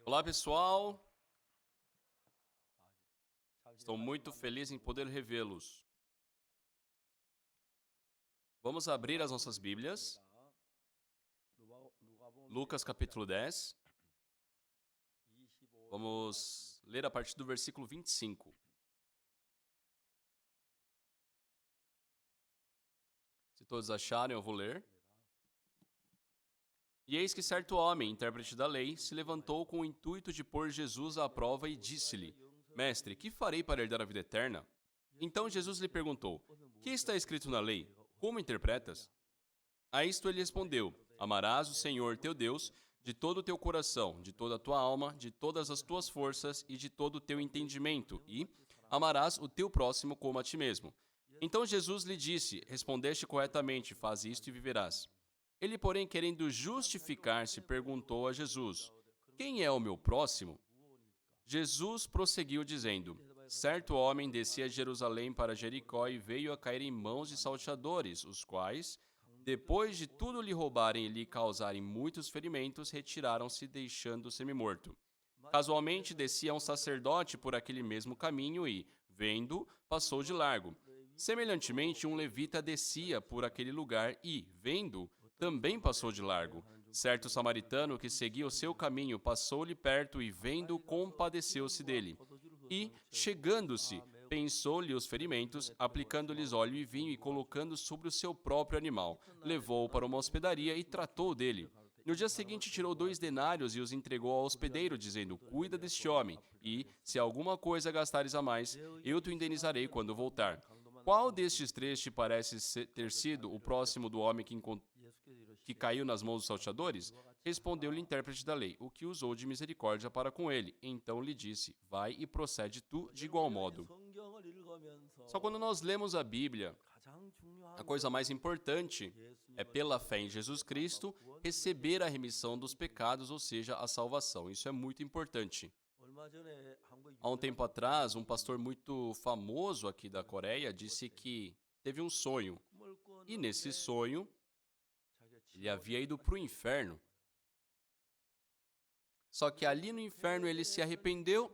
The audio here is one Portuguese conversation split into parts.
Olá, pessoal. Estou muito feliz em poder revê-los. Vamos abrir as nossas Bíblias. Lucas capítulo 10. Vamos ler a partir do versículo 25. Se todos acharem, eu vou ler. E eis que certo homem, intérprete da lei, se levantou com o intuito de pôr Jesus à prova e disse-lhe: Mestre, que farei para herdar a vida eterna? Então Jesus lhe perguntou: Que está escrito na lei? Como interpretas? A isto ele respondeu: Amarás o Senhor teu Deus de todo o teu coração, de toda a tua alma, de todas as tuas forças e de todo o teu entendimento, e amarás o teu próximo como a ti mesmo. Então Jesus lhe disse: Respondeste corretamente, faz isto e viverás. Ele, porém, querendo justificar-se, perguntou a Jesus: Quem é o meu próximo? Jesus prosseguiu dizendo: Certo homem descia de Jerusalém para Jericó e veio a cair em mãos de salteadores, os quais, depois de tudo lhe roubarem e lhe causarem muitos ferimentos, retiraram-se, deixando-o semi-morto. Casualmente descia um sacerdote por aquele mesmo caminho e, vendo, passou de largo. Semelhantemente, um levita descia por aquele lugar e, vendo, também passou de largo. Certo samaritano que seguia o seu caminho passou-lhe perto e, vendo, compadeceu-se dele. E, chegando-se, pensou-lhe os ferimentos, aplicando-lhes óleo e vinho e colocando sobre o seu próprio animal. Levou-o para uma hospedaria e tratou dele. No dia seguinte, tirou 2 denários e os entregou ao hospedeiro, dizendo: Cuida deste homem, e, se alguma coisa gastares a mais, eu te indenizarei quando voltar. Qual destes 3 te parece ter sido o próximo do homem que caiu nas mãos dos salteadores? Respondeu-lhe o intérprete da lei: O que usou de misericórdia para com ele. Então lhe disse: Vai e procede tu de igual modo. Só quando nós lemos a Bíblia, a coisa mais importante é, pela fé em Jesus Cristo, receber a remissão dos pecados, ou seja, a salvação. Isso é muito importante. Há um tempo atrás, um pastor muito famoso aqui da Coreia disse que teve um sonho. E nesse sonho, ele havia ido para o inferno. Só que ali no inferno ele se arrependeu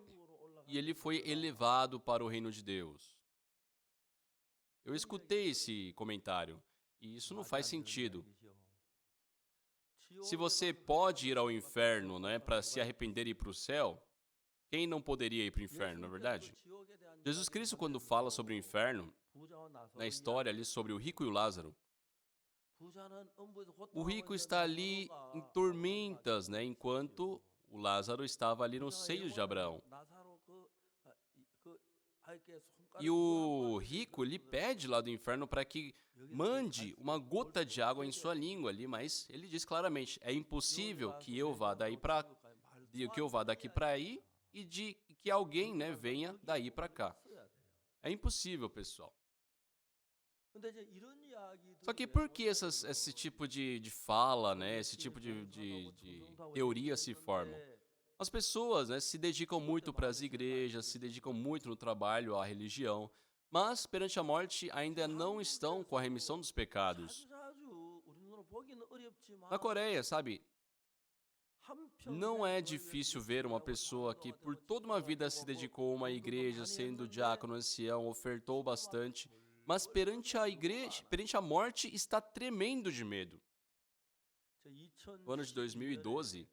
e ele foi elevado para o reino de Deus. Eu escutei esse comentário e isso não faz sentido. Se você pode ir ao inferno, né, para se arrepender e ir para o céu, quem não poderia ir para o inferno, não é verdade? Jesus Cristo, quando fala sobre o inferno, na história ali sobre o rico e o Lázaro, o rico está ali em tormentas, né, enquanto o Lázaro estava ali nos seios de Abraão. E o rico, ele pede lá do inferno para que mande uma gota de água em sua língua ali, mas ele diz claramente: é impossível que eu vá daqui para aí e de que alguém, né, venha daí para cá. É impossível, pessoal. Só que por que esse tipo de fala, né, esse tipo de teoria se forma? As pessoas, né, se dedicam muito para as igrejas, se dedicam muito no trabalho, à religião, mas perante a morte ainda não estão com a remissão dos pecados. Na Coreia, sabe, não é difícil ver uma pessoa que por toda uma vida se dedicou a uma igreja, sendo diácono, ancião, ofertou bastante, mas perante a igreja, perante a morte, está tremendo de medo. No ano de 2012,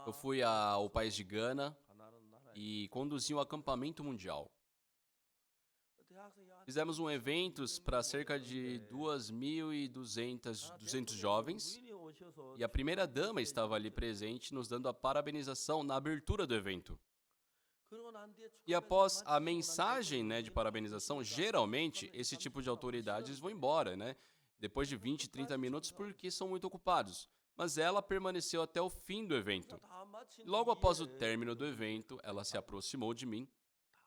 eu fui ao país de Gana e conduzi um acampamento mundial. Fizemos um evento para cerca de 2.200 jovens e a primeira dama estava ali presente nos dando a parabenização na abertura do evento. E após a mensagem, né, de parabenização, geralmente esse tipo de autoridades vão embora, né? Depois de 20, 30 minutos porque são muito ocupados. Mas ela permaneceu até o fim do evento. Logo após o término do evento, ela se aproximou de mim.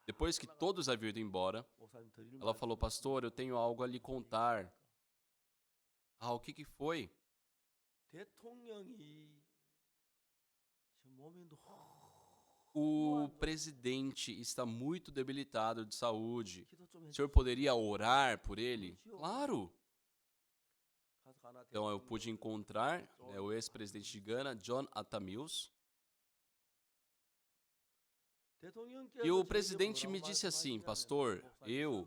Depois que todos haviam ido embora, ela falou: Pastor, eu tenho algo a lhe contar. Ah, o que foi? O presidente está muito debilitado de saúde. O senhor poderia orar por ele? Claro! Então eu pude encontrar, o ex-presidente de Gana, John Atta Mills. E o presidente me disse assim: pastor, eu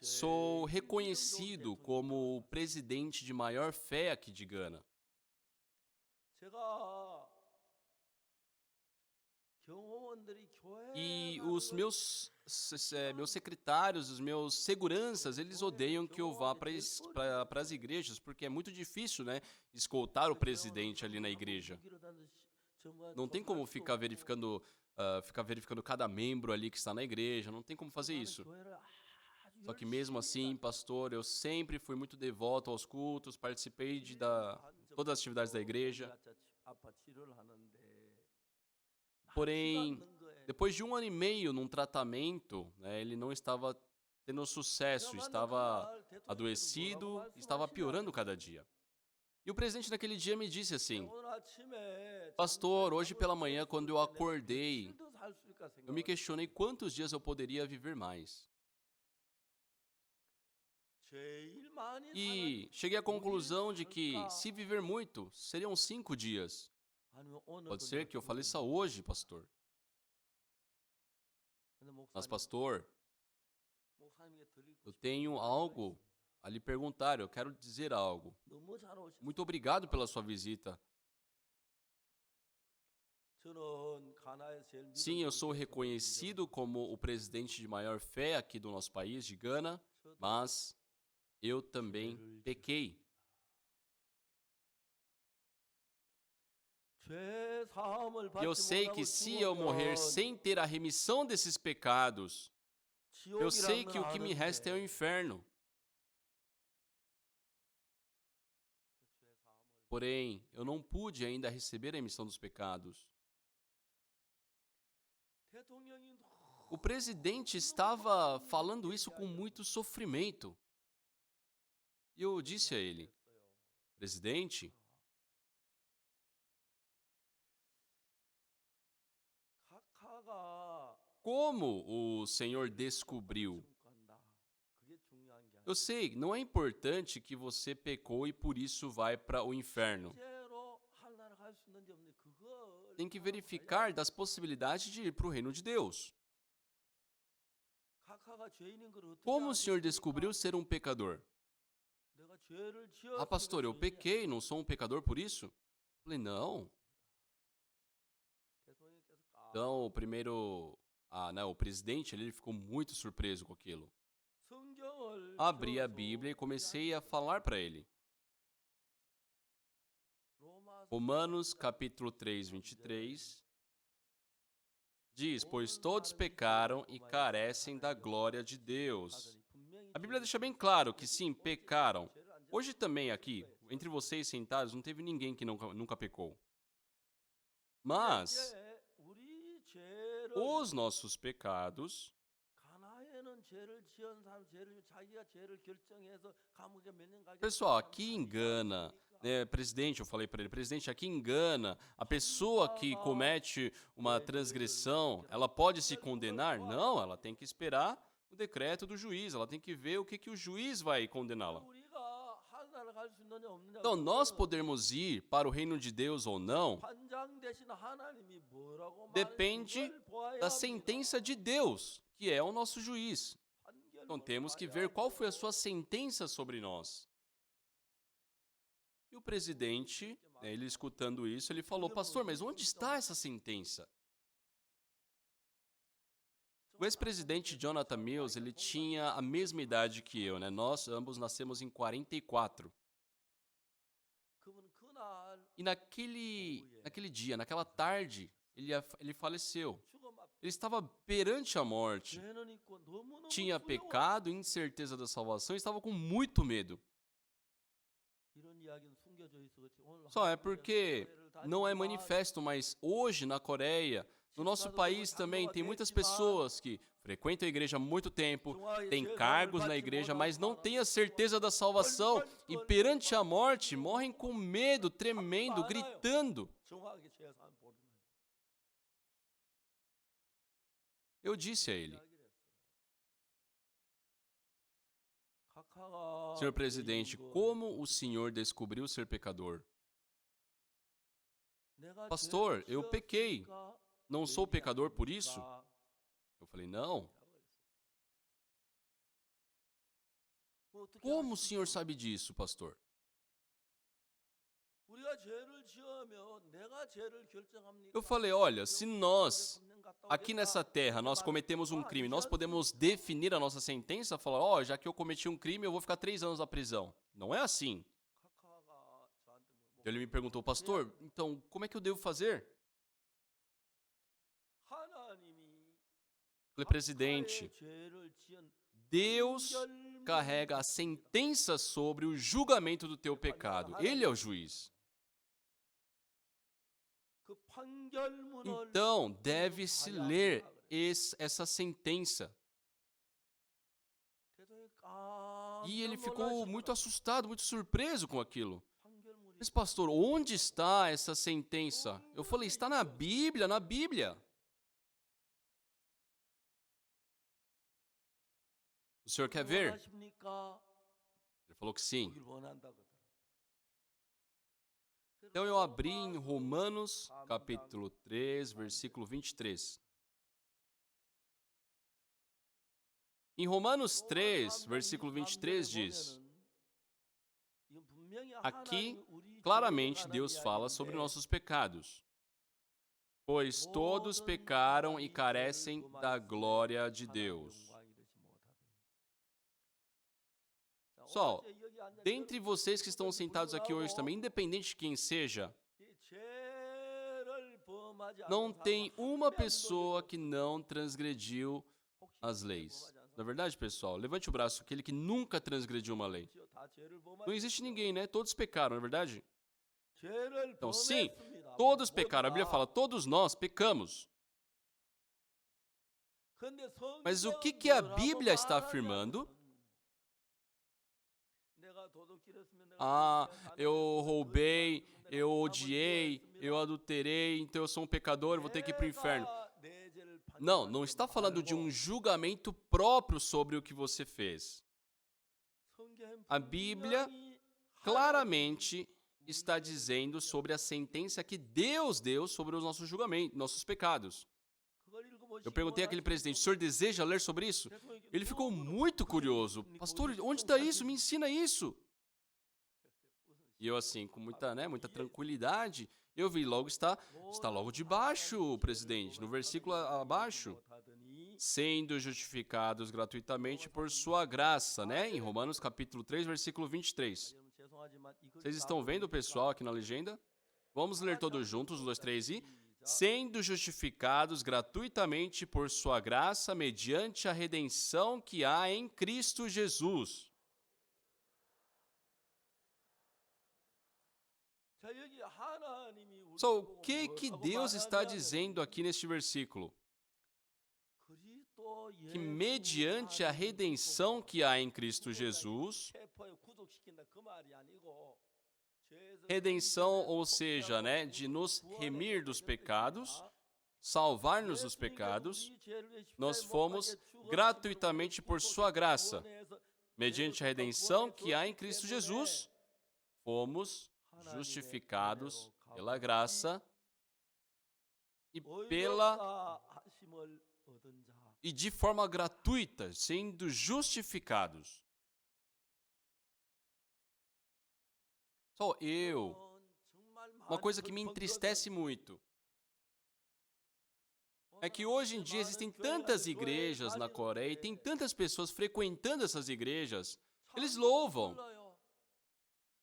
sou reconhecido como o presidente de maior fé aqui de Gana. E os meus secretários, os meus seguranças, eles odeiam que eu vá para as igrejas, porque é muito difícil, né, escoltar o presidente ali na igreja. Não tem como ficar verificando cada membro ali que está na igreja, não tem como fazer isso. Só que mesmo assim, pastor, eu sempre fui muito devoto aos cultos, participei de todas as atividades da igreja. Porém, depois de 1 ano e meio num tratamento, né, ele não estava tendo sucesso, estava adoecido, estava piorando cada dia. E o presidente naquele dia me disse assim: pastor, hoje pela manhã, quando eu acordei, eu me questionei quantos dias eu poderia viver mais. E cheguei à conclusão de que, se viver muito, seriam 5 dias. Pode ser que eu faleça hoje, pastor. Mas, pastor, eu tenho algo a lhe perguntar, eu quero dizer algo. Muito obrigado pela sua visita. Sim, eu sou reconhecido como o presidente de maior fé aqui do nosso país, de Gana, mas eu também pequei. E eu sei que se eu morrer sem ter a remissão desses pecados, eu sei que o que me resta é o inferno. Porém, eu não pude ainda receber a remissão dos pecados. O presidente estava falando isso com muito sofrimento. E eu disse a ele: presidente, como o senhor descobriu? Eu sei, não é importante que você pecou e por isso vai para o inferno. Tem que verificar das possibilidades de ir para o reino de Deus. Como o senhor descobriu ser um pecador? Ah, pastor, eu pequei, não sou um pecador por isso? Eu falei, não. Então, o presidente, ele ficou muito surpreso com aquilo. Abri a Bíblia e comecei a falar para ele. Romanos, capítulo 3, 23, diz: pois todos pecaram e carecem da glória de Deus. A Bíblia deixa bem claro que sim, pecaram. Hoje também aqui, entre vocês sentados, não teve ninguém que nunca pecou. Mas os nossos pecados, pessoal, aqui em Gana, presidente, eu falei para ele, presidente, aqui em Gana, a pessoa que comete uma transgressão, ela pode se condenar? Não, ela tem que esperar o decreto do juiz, ela tem que ver o que o juiz vai condená-la. Então, nós podemos ir para o reino de Deus ou não, depende da sentença de Deus, que é o nosso juiz. Então, temos que ver qual foi a sua sentença sobre nós. E o presidente, ele escutando isso, ele falou: pastor, mas onde está essa sentença? O ex-presidente Jonathan Mills, ele tinha a mesma idade que eu, né? Nós ambos nascemos em 44. E naquele dia, naquela tarde, ele faleceu. Ele estava perante a morte. Tinha pecado, incerteza da salvação e estava com muito medo. Só é porque não é manifesto, mas hoje na Coreia, no nosso país também, tem muitas pessoas que frequentam a igreja há muito tempo, têm cargos na igreja, mas não têm a certeza da salvação e perante a morte morrem com medo, tremendo, gritando. Eu disse a ele: Senhor presidente, como o senhor descobriu ser pecador? Pastor, eu pequei. Não sou pecador por isso? Eu falei, não. Como o senhor sabe disso, pastor? Eu falei, olha, se nós, aqui nessa terra, nós cometemos um crime, nós podemos definir a nossa sentença, falar, ó, já que eu cometi um crime, eu vou ficar 3 anos na prisão. Não é assim. Ele me perguntou, pastor, então, como é que eu devo fazer? Eu falei, presidente, Deus carrega a sentença sobre o julgamento do teu pecado. Ele é o juiz. Então, deve-se ler essa sentença. E ele ficou muito assustado, muito surpreso com aquilo. Mas, pastor, onde está essa sentença? Eu falei, está na Bíblia, na Bíblia. O senhor quer ver? Ele falou que sim. Então eu abri em Romanos, capítulo 3, versículo 23. Em Romanos 3, versículo 23 diz: aqui, claramente, Deus fala sobre nossos pecados. Pois todos pecaram e carecem da glória de Deus. Só, dentre vocês que estão sentados aqui hoje também, independente de quem seja, não tem uma pessoa que não transgrediu as leis. Na verdade, pessoal, levante o braço, aquele que nunca transgrediu uma lei. Não existe ninguém, né? Todos pecaram, não é verdade? Então, sim, todos pecaram. A Bíblia fala, todos nós pecamos. Mas o que a Bíblia está afirmando? Ah, eu roubei, eu odiei, eu adulterei, então eu sou um pecador, vou ter que ir para o inferno. Não, não está falando de um julgamento próprio sobre o que você fez. A Bíblia claramente está dizendo sobre a sentença que Deus deu sobre os nossos julgamentos, nossos pecados. Eu perguntei àquele presidente, o senhor deseja ler sobre isso? Ele ficou muito curioso. Pastor, onde está isso? Me ensina isso. E eu assim, com muita tranquilidade, eu vi, logo está logo debaixo, presidente, no versículo abaixo. Sendo justificados gratuitamente por sua graça, né? Em Romanos capítulo 3, versículo 23. Vocês estão vendo, pessoal, aqui na legenda? Vamos ler todos juntos, 1, 2, 3 e... Sendo justificados gratuitamente por sua graça, mediante a redenção que há em Cristo Jesus. O que Deus está dizendo aqui neste versículo? Que mediante a redenção que há em Cristo Jesus, redenção, ou seja, né, de nos remir dos pecados, salvar-nos dos pecados, nós fomos gratuitamente por sua graça. Mediante a redenção que há em Cristo Jesus, fomos justificados pela graça e de forma gratuita, sendo justificados. Uma coisa que me entristece muito é que hoje em dia existem tantas igrejas na Coreia e tem tantas pessoas frequentando essas igrejas. Eles louvam.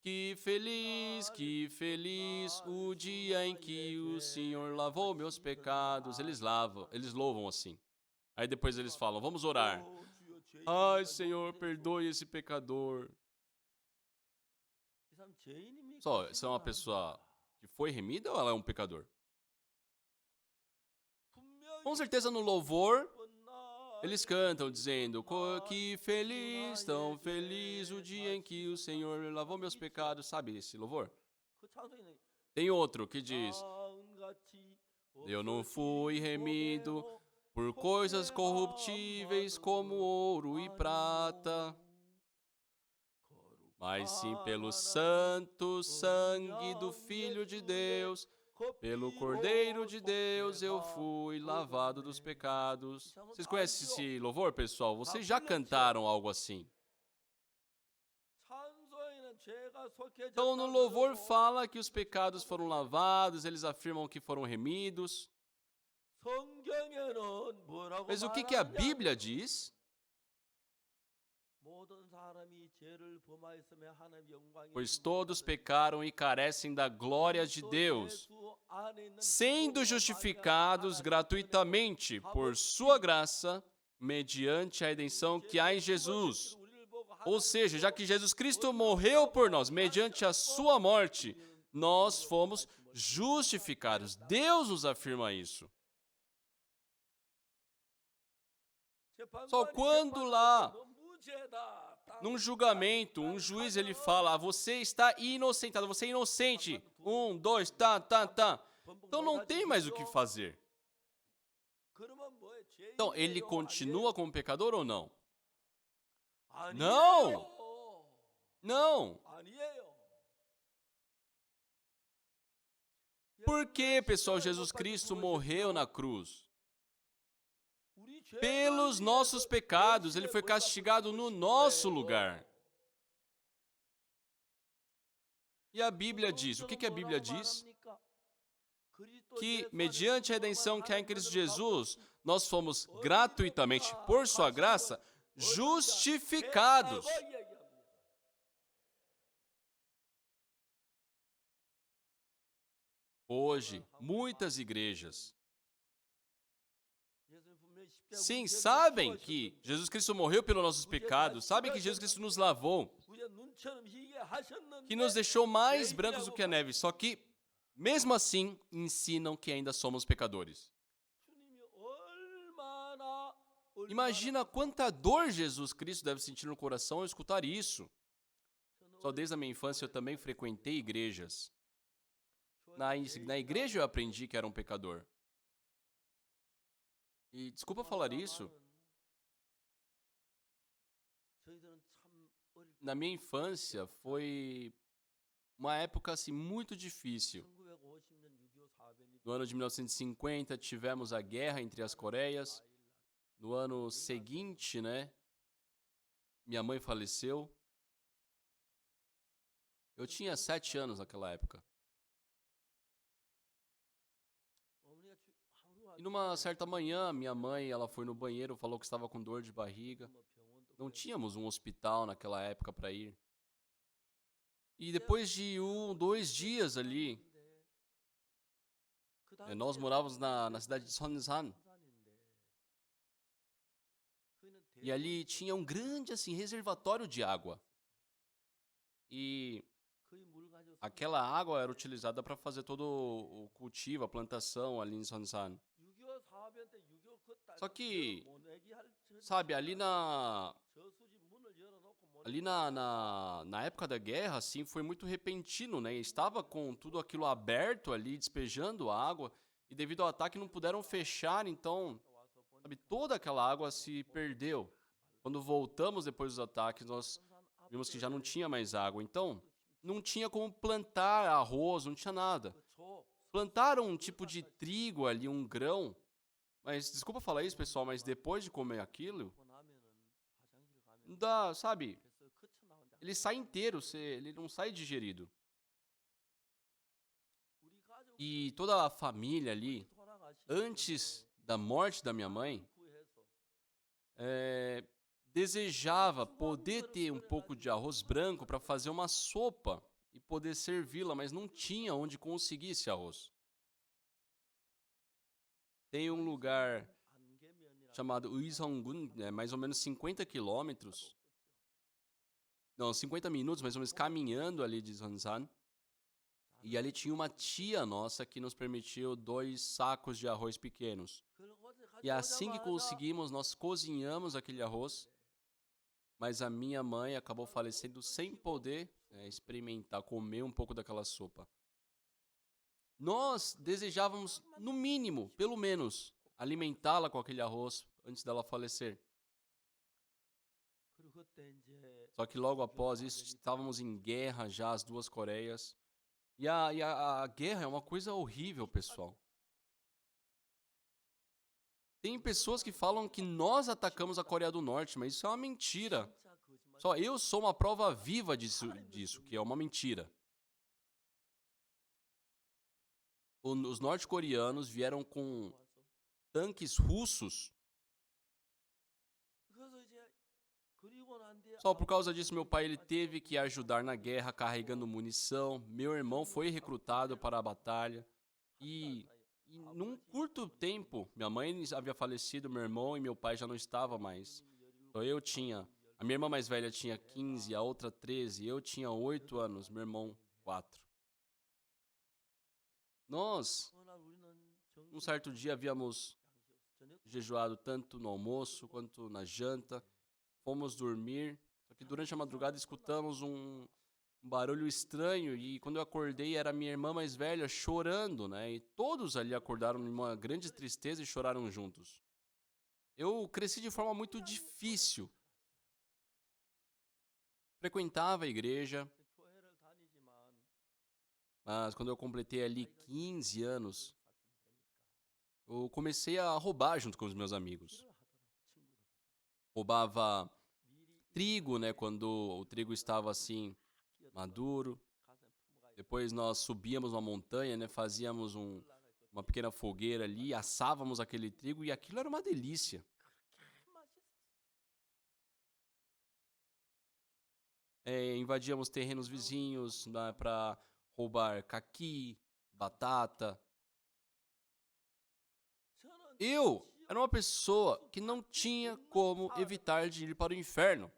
Que feliz o dia em que o Senhor lavou meus pecados. Eles louvam assim. Aí depois eles falam, vamos orar. Ai, Senhor, perdoe esse pecador. Essa é uma pessoa que foi remida ou ela é um pecador? Com certeza no louvor, eles cantam dizendo, que feliz, tão feliz o dia em que o Senhor lavou meus pecados. Sabe esse louvor? Tem outro que diz, eu não fui remido por coisas corruptíveis como ouro e prata. mas sim pelo santo sangue do Filho de Deus, pelo Cordeiro de Deus, eu fui lavado dos pecados. Vocês conhecem esse louvor, pessoal? Vocês já cantaram algo assim? Então, no louvor fala que os pecados foram lavados, eles afirmam que foram remidos. Mas o que a Bíblia diz? Pois todos pecaram e carecem da glória de Deus, sendo justificados gratuitamente por sua graça, mediante a redenção que há em Jesus. Ou seja, já que Jesus Cristo morreu por nós, mediante a sua morte, nós fomos justificados. Deus nos afirma isso. Só quando lá, num julgamento, um juiz ele fala, você está inocentado, você é inocente. 1, 2, tá. Então não tem mais o que fazer. Então ele continua como pecador ou não? Não. Por que, pessoal, Jesus Cristo morreu na cruz? Pelos nossos pecados, ele foi castigado no nosso lugar. E a Bíblia diz, o que a Bíblia diz? Que mediante a redenção que há em Cristo Jesus, nós fomos gratuitamente, por sua graça, justificados. Hoje, muitas igrejas, sim, sabem que Jesus Cristo morreu pelos nossos pecados, sabem que Jesus Cristo nos lavou, que nos deixou mais brancos do que a neve, só que, mesmo assim, ensinam que ainda somos pecadores. Imagina quanta dor Jesus Cristo deve sentir no coração ao escutar isso. Só desde a minha infância eu também frequentei igrejas. Na igreja eu aprendi que era um pecador. E desculpa falar isso, na minha infância foi uma época assim muito difícil. No ano de 1950 tivemos a guerra entre as Coreias. No ano seguinte, minha mãe faleceu. Eu tinha 7 anos naquela época. E numa certa manhã, minha mãe, ela foi no banheiro, falou que estava com dor de barriga. Não tínhamos um hospital naquela época para ir. E depois de 2 dias ali, nós morávamos na cidade de Sonsan. E ali tinha um grande assim reservatório de água. E aquela água era utilizada para fazer todo o cultivo, a plantação ali em Sonsan. Só que, sabe, ali na época da guerra, assim, foi muito repentino, né? Estava com tudo aquilo aberto ali, despejando água, e devido ao ataque não puderam fechar, então, sabe, toda aquela água se perdeu. Quando voltamos depois dos ataques, nós vimos que já não tinha mais água, então, não tinha como plantar arroz, não tinha nada. Plantaram um tipo de trigo ali, um grão, mas, desculpa falar isso, pessoal, mas depois de comer aquilo, não dá, sabe, ele sai inteiro, ele não sai digerido. E toda a família ali, antes da morte da minha mãe, desejava poder ter um pouco de arroz branco para fazer uma sopa e poder servi-la, mas não tinha onde conseguir esse arroz. Tem um lugar chamado Uiseonggun, mais ou menos 50 quilômetros. Não, 50 minutos, mais ou menos, caminhando ali de Sonsan. E ali tinha uma tia nossa que nos permitiu 2 sacos de arroz pequenos. E assim que conseguimos, nós cozinhamos aquele arroz. Mas a minha mãe acabou falecendo sem poder experimentar, comer um pouco daquela sopa. Nós desejávamos, no mínimo, pelo menos, alimentá-la com aquele arroz antes dela falecer. Só que logo após isso, estávamos em guerra já, as duas Coreias. E a guerra é uma coisa horrível, pessoal. Tem pessoas que falam que nós atacamos a Coreia do Norte, mas isso é uma mentira. Só eu sou uma prova viva disso, que é uma mentira. Os norte-coreanos vieram com tanques russos. Só por causa disso, meu pai ele teve que ajudar na guerra carregando munição. Meu irmão foi recrutado para a batalha. E num curto tempo, minha mãe havia falecido, meu irmão e meu pai já não estavam mais. Então a minha irmã mais velha tinha 15, a outra 13, eu tinha 8 anos, meu irmão 4. Nós, um certo dia, havíamos jejuado tanto no almoço quanto na janta. Fomos dormir, só que durante a madrugada escutamos um barulho estranho e quando eu acordei era minha irmã mais velha chorando, né? E todos ali acordaram numa grande tristeza e choraram juntos. Eu cresci de forma muito difícil. Frequentava a igreja, mas quando eu completei ali 15 anos, eu comecei a roubar junto com os meus amigos. Roubava trigo, né, quando o trigo estava assim maduro. Depois nós subíamos uma montanha, né, fazíamos uma pequena fogueira ali, assávamos aquele trigo e aquilo era uma delícia. Invadíamos terrenos vizinhos, né, para roubar caqui, batata. Eu era uma pessoa que não tinha como evitar de ir para o inferno.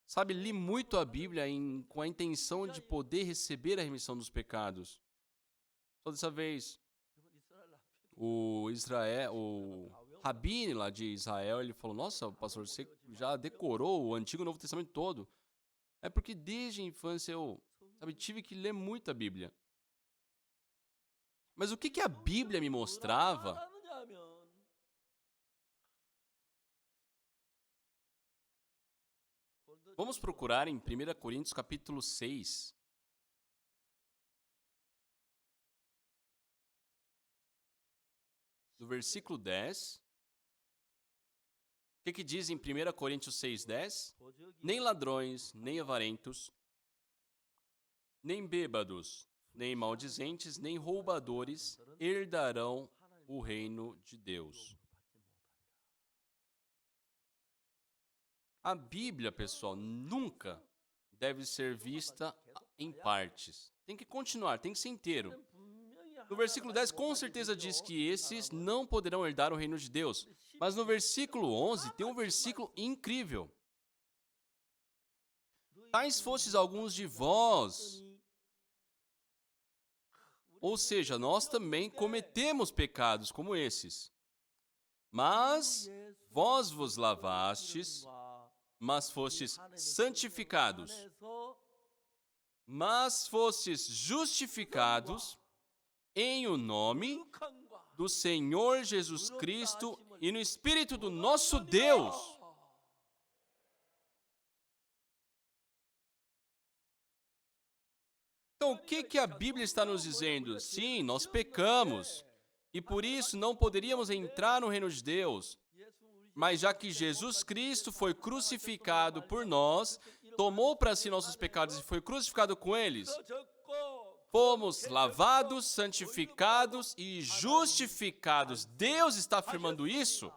Sabe, li muito a Bíblia com a intenção de poder receber a remissão dos pecados. Só dessa vez, o Rabine lá de Israel, ele falou, nossa, pastor, você já decorou o Antigo e o Novo Testamento todo. É porque desde a infância eu, tive que ler muito a Bíblia. Mas o que a Bíblia me mostrava? Vamos procurar em 1 Coríntios capítulo 6. Do versículo 10. O que diz em 1 Coríntios 6:10? Nem ladrões, nem avarentos, nem bêbados, nem maldizentes, nem roubadores herdarão o reino de Deus. A Bíblia, pessoal, nunca deve ser vista em partes. Tem que continuar, tem que ser inteiro. No versículo 10, com certeza diz que esses não poderão herdar o reino de Deus. Mas no versículo 11, tem um versículo incrível. Tais fostes alguns de vós. Ou seja, nós também cometemos pecados como esses. Mas vós vos lavastes, mas fostes santificados, mas fostes justificados em o nome do Senhor Jesus Cristo e no Espírito do nosso Deus. Então, o que a Bíblia está nos dizendo? Sim, nós pecamos e por isso não poderíamos entrar no reino de Deus. Mas já que Jesus Cristo foi crucificado por nós, tomou para si nossos pecados e foi crucificado com eles, fomos lavados, santificados e justificados. Deus está afirmando isso?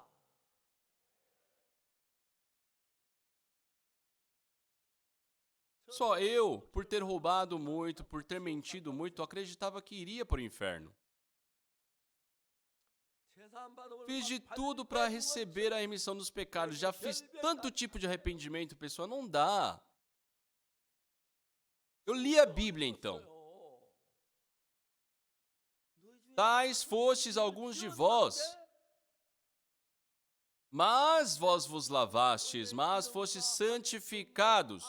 Só eu, por ter roubado muito, por ter mentido muito, acreditava que iria para o inferno. Fiz de tudo para receber a remissão dos pecados. Já fiz tanto tipo de arrependimento, pessoal, não dá. Eu li a Bíblia, então. Tais fostes alguns de vós, mas vós vos lavastes, mas fostes santificados,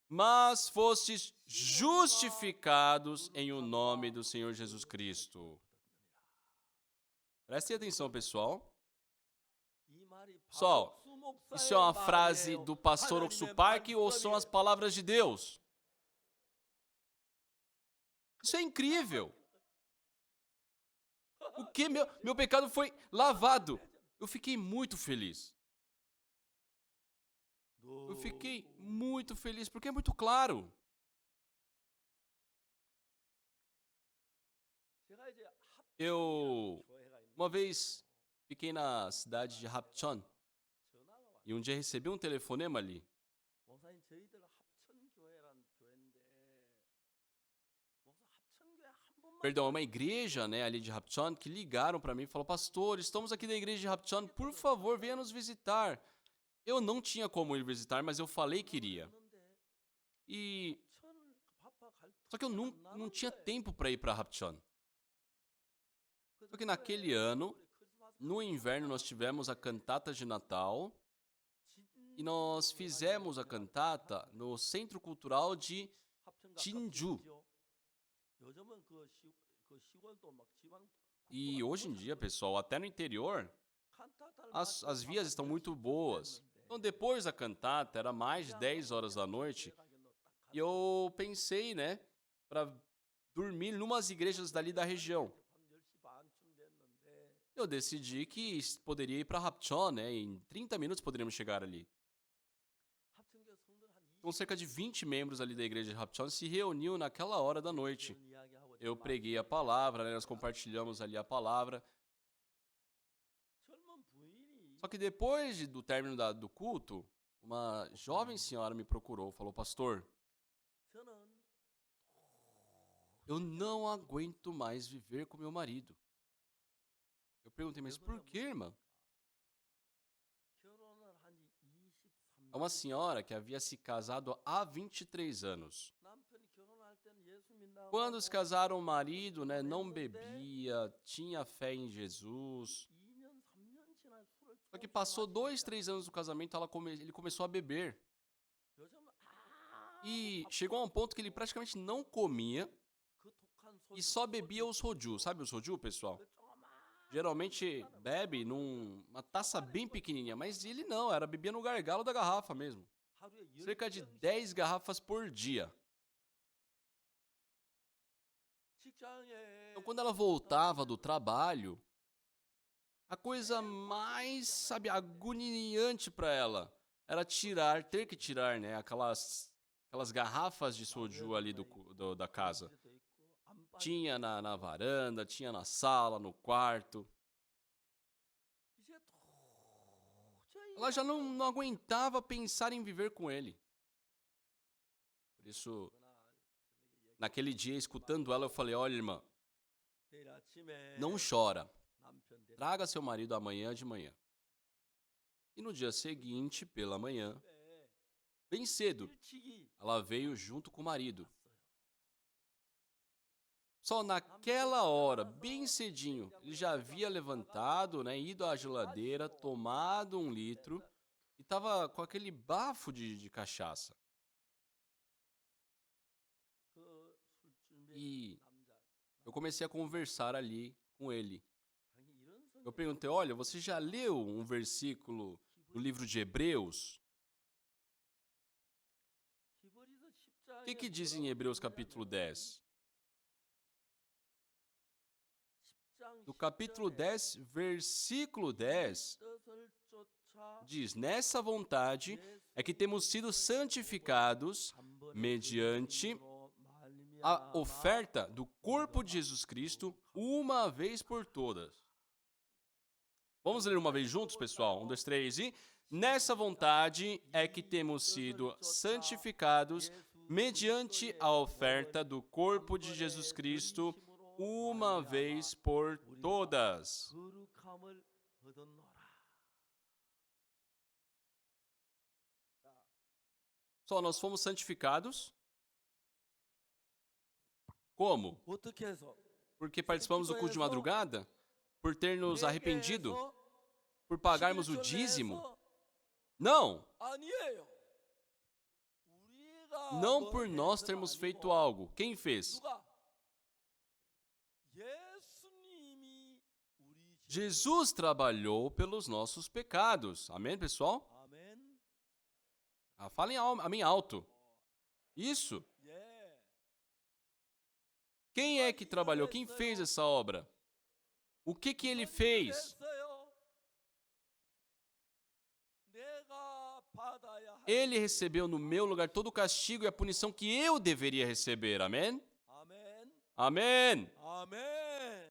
mas fostes justificados em o nome do Senhor Jesus Cristo. Prestem atenção, pessoal. Pessoal, isso é uma frase do pastor Oxupark ou são as palavras de Deus? Isso é incrível. O que? Meu pecado foi lavado. Eu fiquei muito feliz. Eu fiquei muito feliz, porque é muito claro. Eu, uma vez, fiquei na cidade de Hapcheon e um dia recebi um telefonema ali. Perdão, é uma igreja, né, ali de Hapcheon, que ligaram para mim e falaram: pastor, estamos aqui da igreja de Hapcheon, por favor, venha nos visitar. Eu não tinha como ir visitar, mas eu falei que iria. Só que eu não tinha tempo para ir para Hapcheon. Só que naquele ano, no inverno, nós tivemos a cantata de Natal e nós fizemos a cantata no Centro Cultural de Jinju. E hoje em dia, pessoal, até no interior, as vias estão muito boas. Então, depois da cantata, era mais de 10 horas da noite, e eu pensei, né, para dormir em umas igrejas dali da região. Eu decidi que poderia ir para Hapcheon, né, em 30 minutos poderíamos chegar ali. Então, cerca de 20 membros ali da igreja de Hapcheon se reuniu naquela hora da noite. Eu preguei a palavra, né, nós compartilhamos ali a palavra. Só que depois do término do culto, uma jovem senhora me procurou, falou: pastor, eu não aguento mais viver com meu marido. Eu perguntei: mas por que, irmã? É uma senhora que havia se casado há 23 anos. Quando se casaram, o marido, né, não bebia, tinha fé em Jesus. Só que passou 2, 3 anos do casamento, ele começou a beber. E chegou a um ponto que ele praticamente não comia e só bebia o soju. Sabe o soju, pessoal? Geralmente bebe numa taça bem pequenininha, mas ele não, bebia no gargalo da garrafa mesmo. Cerca de 10 garrafas por dia. Então, quando ela voltava do trabalho, a coisa mais, sabe, agoniante para ela era ter que tirar, né, aquelas garrafas de soju ali da casa. Tinha na varanda, tinha na sala, no quarto. Ela já não aguentava pensar em viver com ele. Por isso, naquele dia, escutando ela, eu falei: olha, irmã, não chora. Traga seu marido amanhã de manhã. E no dia seguinte, pela manhã, bem cedo, ela veio junto com o marido. Só naquela hora, bem cedinho, ele já havia levantado, né, ido à geladeira, tomado 1 litro e estava com aquele bafo de cachaça. E eu comecei a conversar ali com ele. Eu perguntei: olha, você já leu um versículo do livro de Hebreus? O que diz em Hebreus capítulo 10? No capítulo 10, versículo 10, diz: nessa vontade é que temos sido santificados mediante a oferta do corpo de Jesus Cristo uma vez por todas. Vamos ler uma vez juntos, pessoal? 1, 2, 3 e... nessa vontade é que temos sido santificados mediante a oferta do corpo de Jesus Cristo uma vez por todas. Só nós fomos santificados. Como? Porque participamos do culto de madrugada? Por ter nos arrependido? Por pagarmos o dízimo? Não! Não por nós termos feito algo. Quem fez? Jesus trabalhou pelos nossos pecados. Amém, pessoal? 아멘. Falem amém alto. Isso. 예. Quem é que trabalhou? Quem fez essa obra? O que ele fez? 했어요. 내가 받아야 할 Ele recebeu no meu lugar todo o castigo e a punição que eu deveria receber. Amém? 아멘. Amém. 아멘.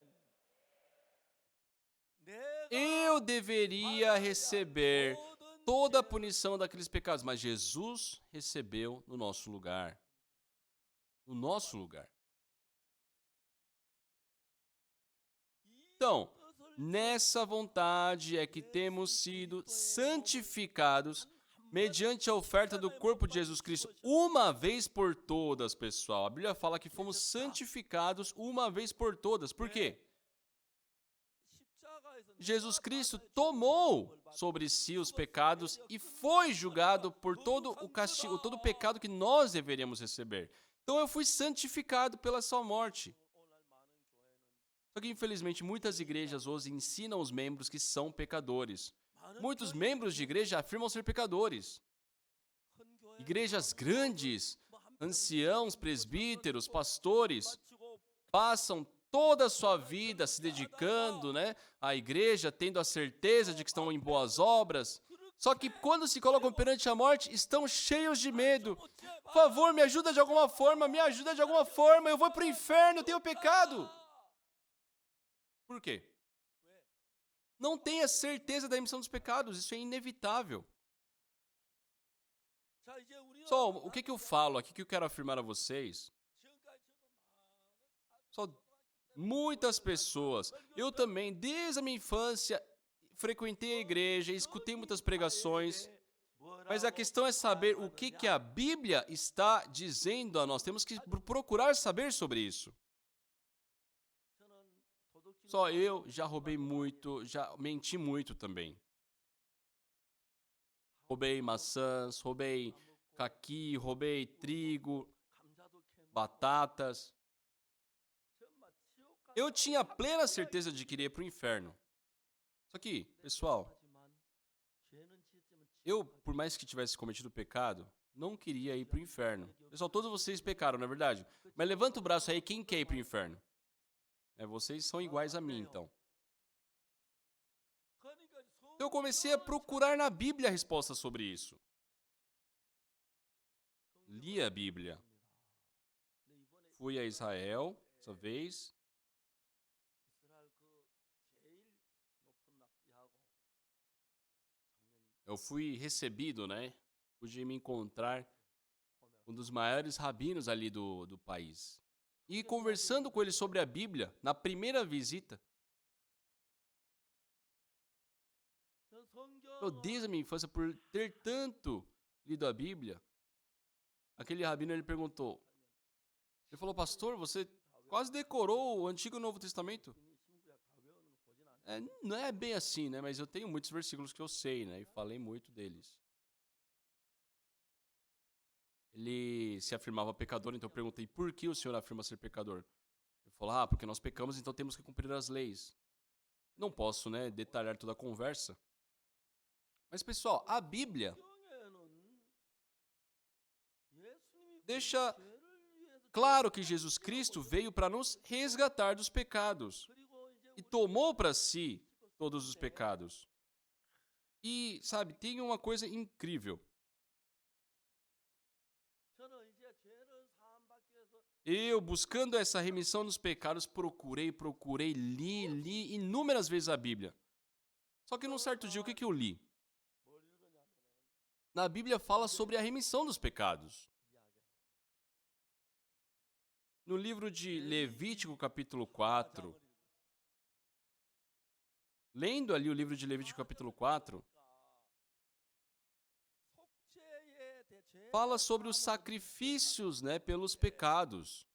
내가 Eu deveria receber 모든 toda a punição daqueles pecados, mas Jesus recebeu no nosso lugar. No nosso lugar. Então, nessa vontade é que temos sido santificados mediante a oferta do corpo de Jesus Cristo uma vez por todas, pessoal. A Bíblia fala que fomos santificados uma vez por todas. Por quê? Jesus Cristo tomou sobre si os pecados e foi julgado por todo o castigo, todo o pecado que nós deveríamos receber. Então eu fui santificado pela sua morte. Só que infelizmente muitas igrejas hoje ensinam os membros que são pecadores. Muitos membros de igreja afirmam ser pecadores. Igrejas grandes, anciãos, presbíteros, pastores, passam toda a sua vida se dedicando, à igreja, tendo a certeza de que estão em boas obras. Só que quando se colocam perante a morte, estão cheios de medo. Por favor, me ajuda de alguma forma, eu vou para o inferno, eu tenho pecado. Por quê? Não tenha certeza da remissão dos pecados, isso é inevitável. Só, o que eu falo aqui, que eu quero afirmar a vocês? Só muitas pessoas, eu também, desde a minha infância, frequentei a igreja, escutei muitas pregações, mas a questão é saber o que a Bíblia está dizendo a nós. Temos que procurar saber sobre isso. Só eu já roubei muito, já menti muito também. Roubei maçãs, roubei caqui, roubei trigo, batatas. Eu tinha plena certeza de que iria para o inferno. Só que, pessoal, eu, por mais que tivesse cometido pecado, não queria ir para o inferno. Pessoal, todos vocês pecaram, não é verdade? Mas levanta o braço aí, quem quer ir para o inferno? Vocês são iguais a mim, então. Eu comecei a procurar na Bíblia a resposta sobre isso. Li a Bíblia. Fui a Israel, dessa vez. Eu fui recebido, Pude me encontrar um dos maiores rabinos ali do país. E conversando com ele sobre a Bíblia, na primeira visita, eu, desde a minha infância, por ter tanto lido a Bíblia, aquele rabino, ele perguntou, ele falou, pastor, você quase decorou o Antigo e o Novo Testamento? Não é bem assim, mas eu tenho muitos versículos que eu sei, e falei muito deles. Ele se afirmava pecador, então eu perguntei, por que o senhor afirma ser pecador? Ele falou, porque nós pecamos, então temos que cumprir as leis. Não posso, detalhar toda a conversa. Mas, pessoal, a Bíblia deixa claro que Jesus Cristo veio para nos resgatar dos pecados e tomou para si todos os pecados. E, sabe, tem uma coisa incrível. Eu, buscando essa remissão dos pecados, procurei, li inúmeras vezes a Bíblia. Só que num certo dia, o que eu li? Na Bíblia fala sobre a remissão dos pecados. No livro de Levítico, capítulo 4, lendo ali o livro de Levítico, capítulo 4, fala sobre os sacrifícios, pelos pecados.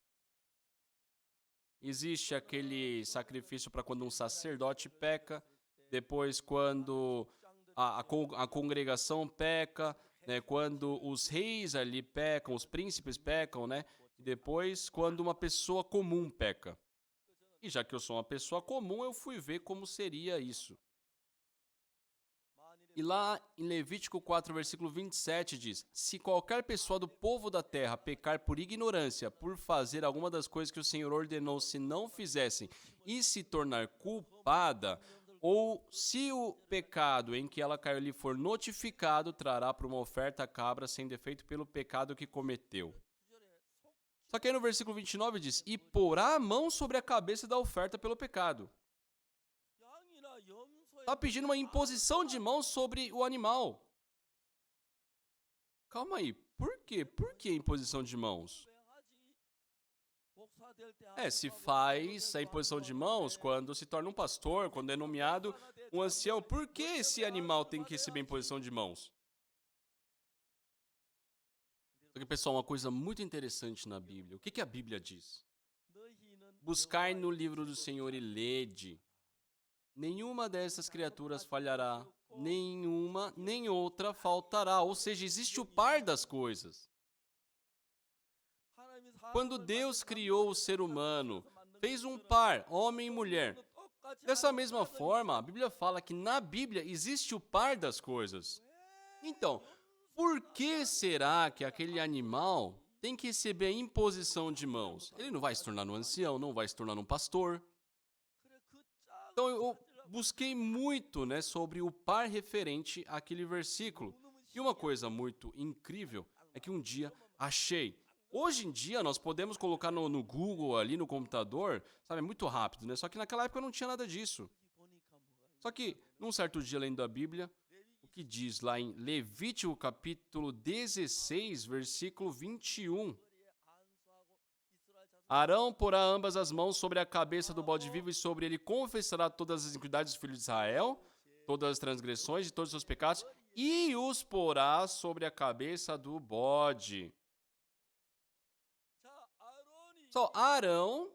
Existe aquele sacrifício para quando um sacerdote peca, depois quando a congregação peca, quando os reis ali pecam, os príncipes pecam, e depois quando uma pessoa comum peca. E já que eu sou uma pessoa comum, eu fui ver como seria isso. E lá em Levítico 4, versículo 27 diz: Se qualquer pessoa do povo da terra pecar por ignorância, por fazer alguma das coisas que o Senhor ordenou se não fizessem, e se tornar culpada, ou se o pecado em que ela caiu lhe for notificado, trará para uma oferta a cabra sem defeito pelo pecado que cometeu. Só que aí no versículo 29 diz: E porá a mão sobre a cabeça da oferta pelo pecado. Está pedindo uma imposição de mãos sobre o animal. Calma aí, por quê? Por que imposição de mãos? Se faz a imposição de mãos quando se torna um pastor, quando é nomeado um ancião. Por que esse animal tem que receber imposição de mãos? Só que, pessoal, uma coisa muito interessante na Bíblia. O que a Bíblia diz? Buscai no livro do Senhor e lede. Nenhuma dessas criaturas falhará, nenhuma, nem outra faltará. Ou seja, existe o par das coisas. Quando Deus criou o ser humano, fez um par, homem e mulher. Dessa mesma forma, a Bíblia fala que na Bíblia existe o par das coisas. Então, por que será que aquele animal tem que receber a imposição de mãos? Ele não vai se tornar um ancião, não vai se tornar um pastor. Então eu busquei muito, sobre o par referente àquele versículo. E uma coisa muito incrível é que um dia achei. Hoje em dia nós podemos colocar no Google ali no computador, sabe, é muito rápido, Só que naquela época não tinha nada disso. Só que num certo dia lendo a Bíblia, o que diz lá em Levítico capítulo 16, versículo 21. Arão porá ambas as mãos sobre a cabeça do bode vivo e sobre ele confessará todas as iniquidades dos filhos de Israel, todas as transgressões e todos os seus pecados, e os porá sobre a cabeça do bode. Só Arão,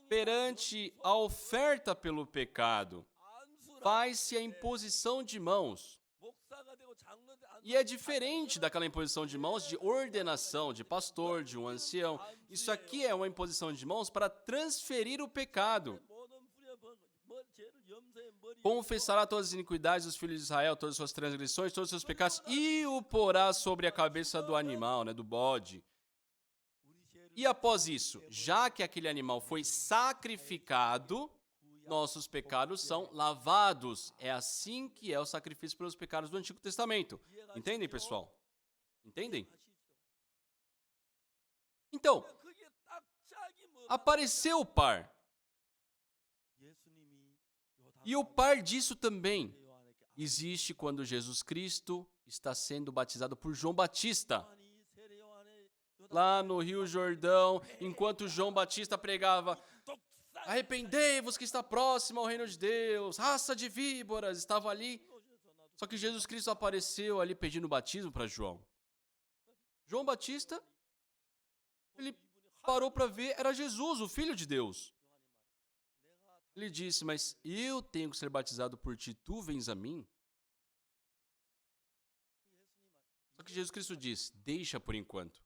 perante a oferta pelo pecado, faz-se a imposição de mãos. E é diferente daquela imposição de mãos de ordenação, de pastor, de um ancião. Isso aqui é uma imposição de mãos para transferir o pecado. Confessará todas as iniquidades dos filhos de Israel, todas as suas transgressões, todos os seus pecados, e o porá sobre a cabeça do animal, do bode. E após isso, já que aquele animal foi sacrificado, nossos pecados são lavados. É assim que é o sacrifício pelos pecados do Antigo Testamento. Entendem, pessoal? Entendem? Então, apareceu o par. E o par disso também existe quando Jesus Cristo está sendo batizado por João Batista. Lá no Rio Jordão, enquanto João Batista pregava: arrependei-vos que está próximo ao reino de Deus, raça de víboras, estava ali. Só que Jesus Cristo apareceu ali pedindo batismo para João. João Batista, ele parou para ver, era Jesus, o Filho de Deus. Ele disse: mas eu tenho que ser batizado por ti, tu vens a mim? Só que Jesus Cristo diz: deixa por enquanto.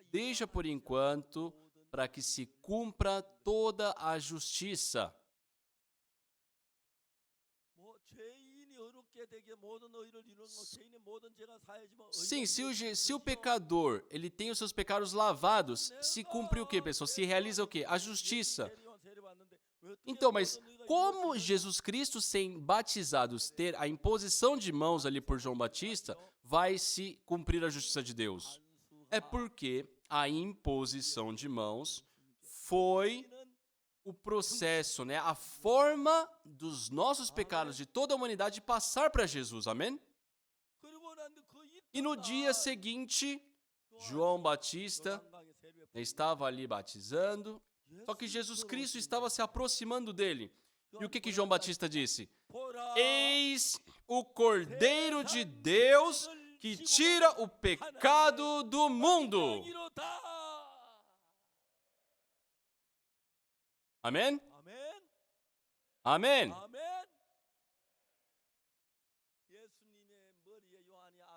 Deixa por enquanto, para que se cumpra toda a justiça. Sim, se o pecador ele tem os seus pecados lavados, se cumpre o quê, pessoal? Se realiza o quê? A justiça. Então, mas como Jesus Cristo, sem batizados, ter a imposição de mãos ali por João Batista, vai se cumprir a justiça de Deus? É porque a imposição de mãos foi o processo, a forma dos nossos pecados de toda a humanidade passar para Jesus, amém? E no dia seguinte, João Batista estava ali batizando, só que Jesus Cristo estava se aproximando dele. E o que João Batista disse? Eis o Cordeiro de Deus que tira o pecado do mundo. Amém? Amém.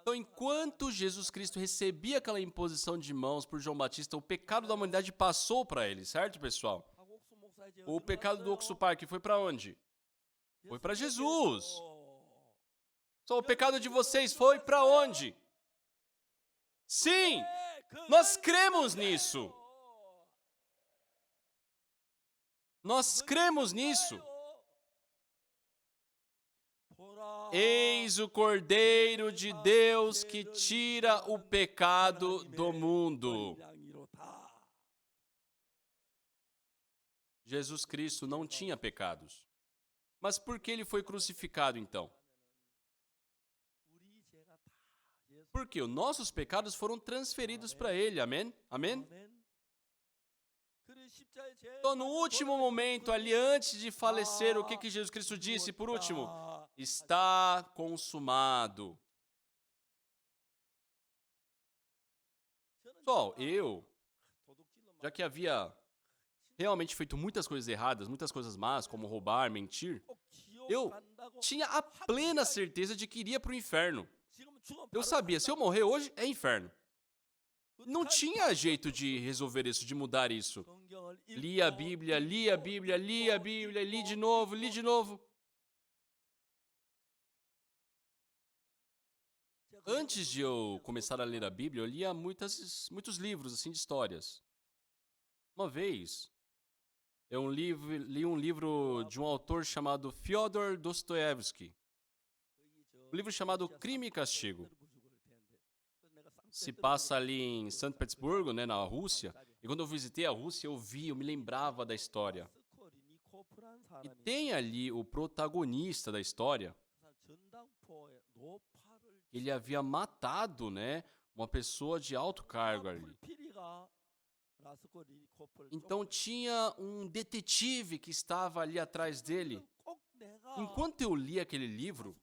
Então, enquanto Jesus Cristo recebia aquela imposição de mãos por João Batista, o pecado da humanidade passou para ele, certo, pessoal? O pecado do Oxo Park foi para onde? Foi para Jesus. Só o pecado de vocês foi para onde? Sim, nós cremos nisso. Nós cremos nisso. Eis o Cordeiro de Deus que tira o pecado do mundo. Jesus Cristo não tinha pecados. Mas por que ele foi crucificado então? Porque os nossos pecados foram transferidos para ele, amém? Amém? Então, no último momento, ali antes de falecer, o que Jesus Cristo disse por último? Está consumado. Pessoal, já que havia realmente feito muitas coisas erradas, muitas coisas más, como roubar, mentir, eu tinha a plena certeza de que iria para o inferno. Eu sabia, se eu morrer hoje, é inferno. Não tinha jeito de resolver isso, de mudar isso. Li a Bíblia, li a Bíblia, li a Bíblia, li de novo, li de novo. Antes de eu começar a ler a Bíblia, eu lia muitos livros assim de histórias. Uma vez, eu li um livro de um autor chamado Fyodor Dostoiévski. Um livro chamado Crime e Castigo. Se passa ali em São Petersburgo, né, na Rússia. E quando eu visitei a Rússia, eu me lembrava da história. E tem ali o protagonista da história. Ele havia matado, né, uma pessoa de alto cargo ali. Então tinha um detetive que estava ali atrás dele. Enquanto eu li aquele livro,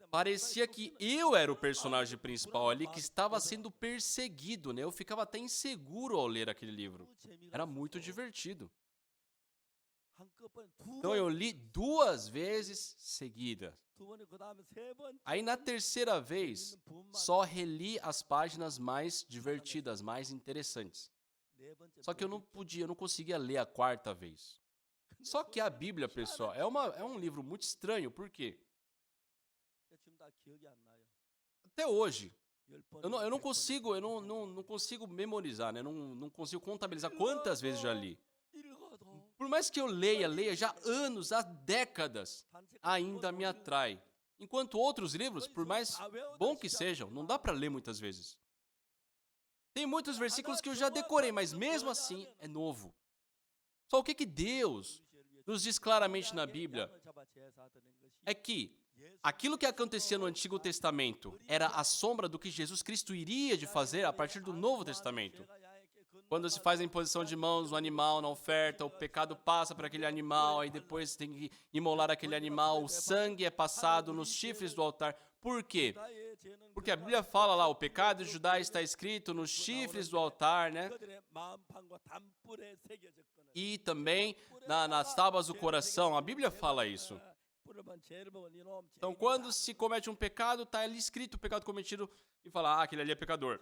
parecia que eu era o personagem principal ali que estava sendo perseguido, né? Eu ficava até inseguro ao ler aquele livro. Era muito divertido. Então eu li 2 vezes seguidas. Aí na terceira vez, só reli as páginas mais divertidas, mais interessantes. Só que eu não conseguia ler a 4ª vez. Só que a Bíblia, pessoal, é um livro muito estranho, por quê? Até hoje, eu não consigo memorizar, né? Não consigo contabilizar quantas vezes já li. Por mais que eu leia já há anos, há décadas, ainda me atrai. Enquanto outros livros, por mais bom que sejam, não dá para ler muitas vezes. Tem muitos versículos que eu já decorei, mas mesmo assim é novo. Só o que Deus nos diz claramente na Bíblia é que aquilo que acontecia no Antigo Testamento era a sombra do que Jesus Cristo iria de fazer a partir do Novo Testamento. Quando se faz a imposição de mãos no animal, na oferta, o pecado passa para aquele animal, aí depois tem que imolar aquele animal, o sangue é passado nos chifres do altar. Por quê? Porque a Bíblia fala lá, o pecado de Judá está escrito nos chifres do altar, né? E também nas tábuas do coração, a Bíblia fala isso. Então, quando se comete um pecado, está ali escrito o pecado cometido e fala, aquele ali é pecador.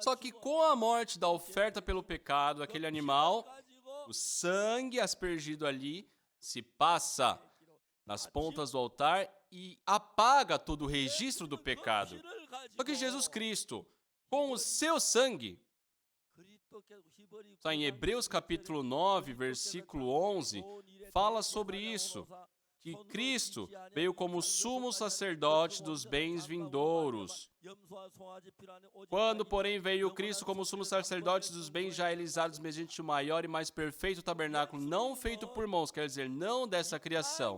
Só que com a morte da oferta pelo pecado, aquele animal, o sangue aspergido ali se passa nas pontas do altar e apaga todo o registro do pecado. Só que Jesus Cristo, com o seu sangue, está em Hebreus capítulo 9, versículo 11, fala sobre isso, que Cristo veio como sumo sacerdote dos bens vindouros. Quando, porém, veio Cristo como sumo sacerdote dos bens já realizados mediante o maior e mais perfeito tabernáculo, não feito por mãos, quer dizer, não dessa criação.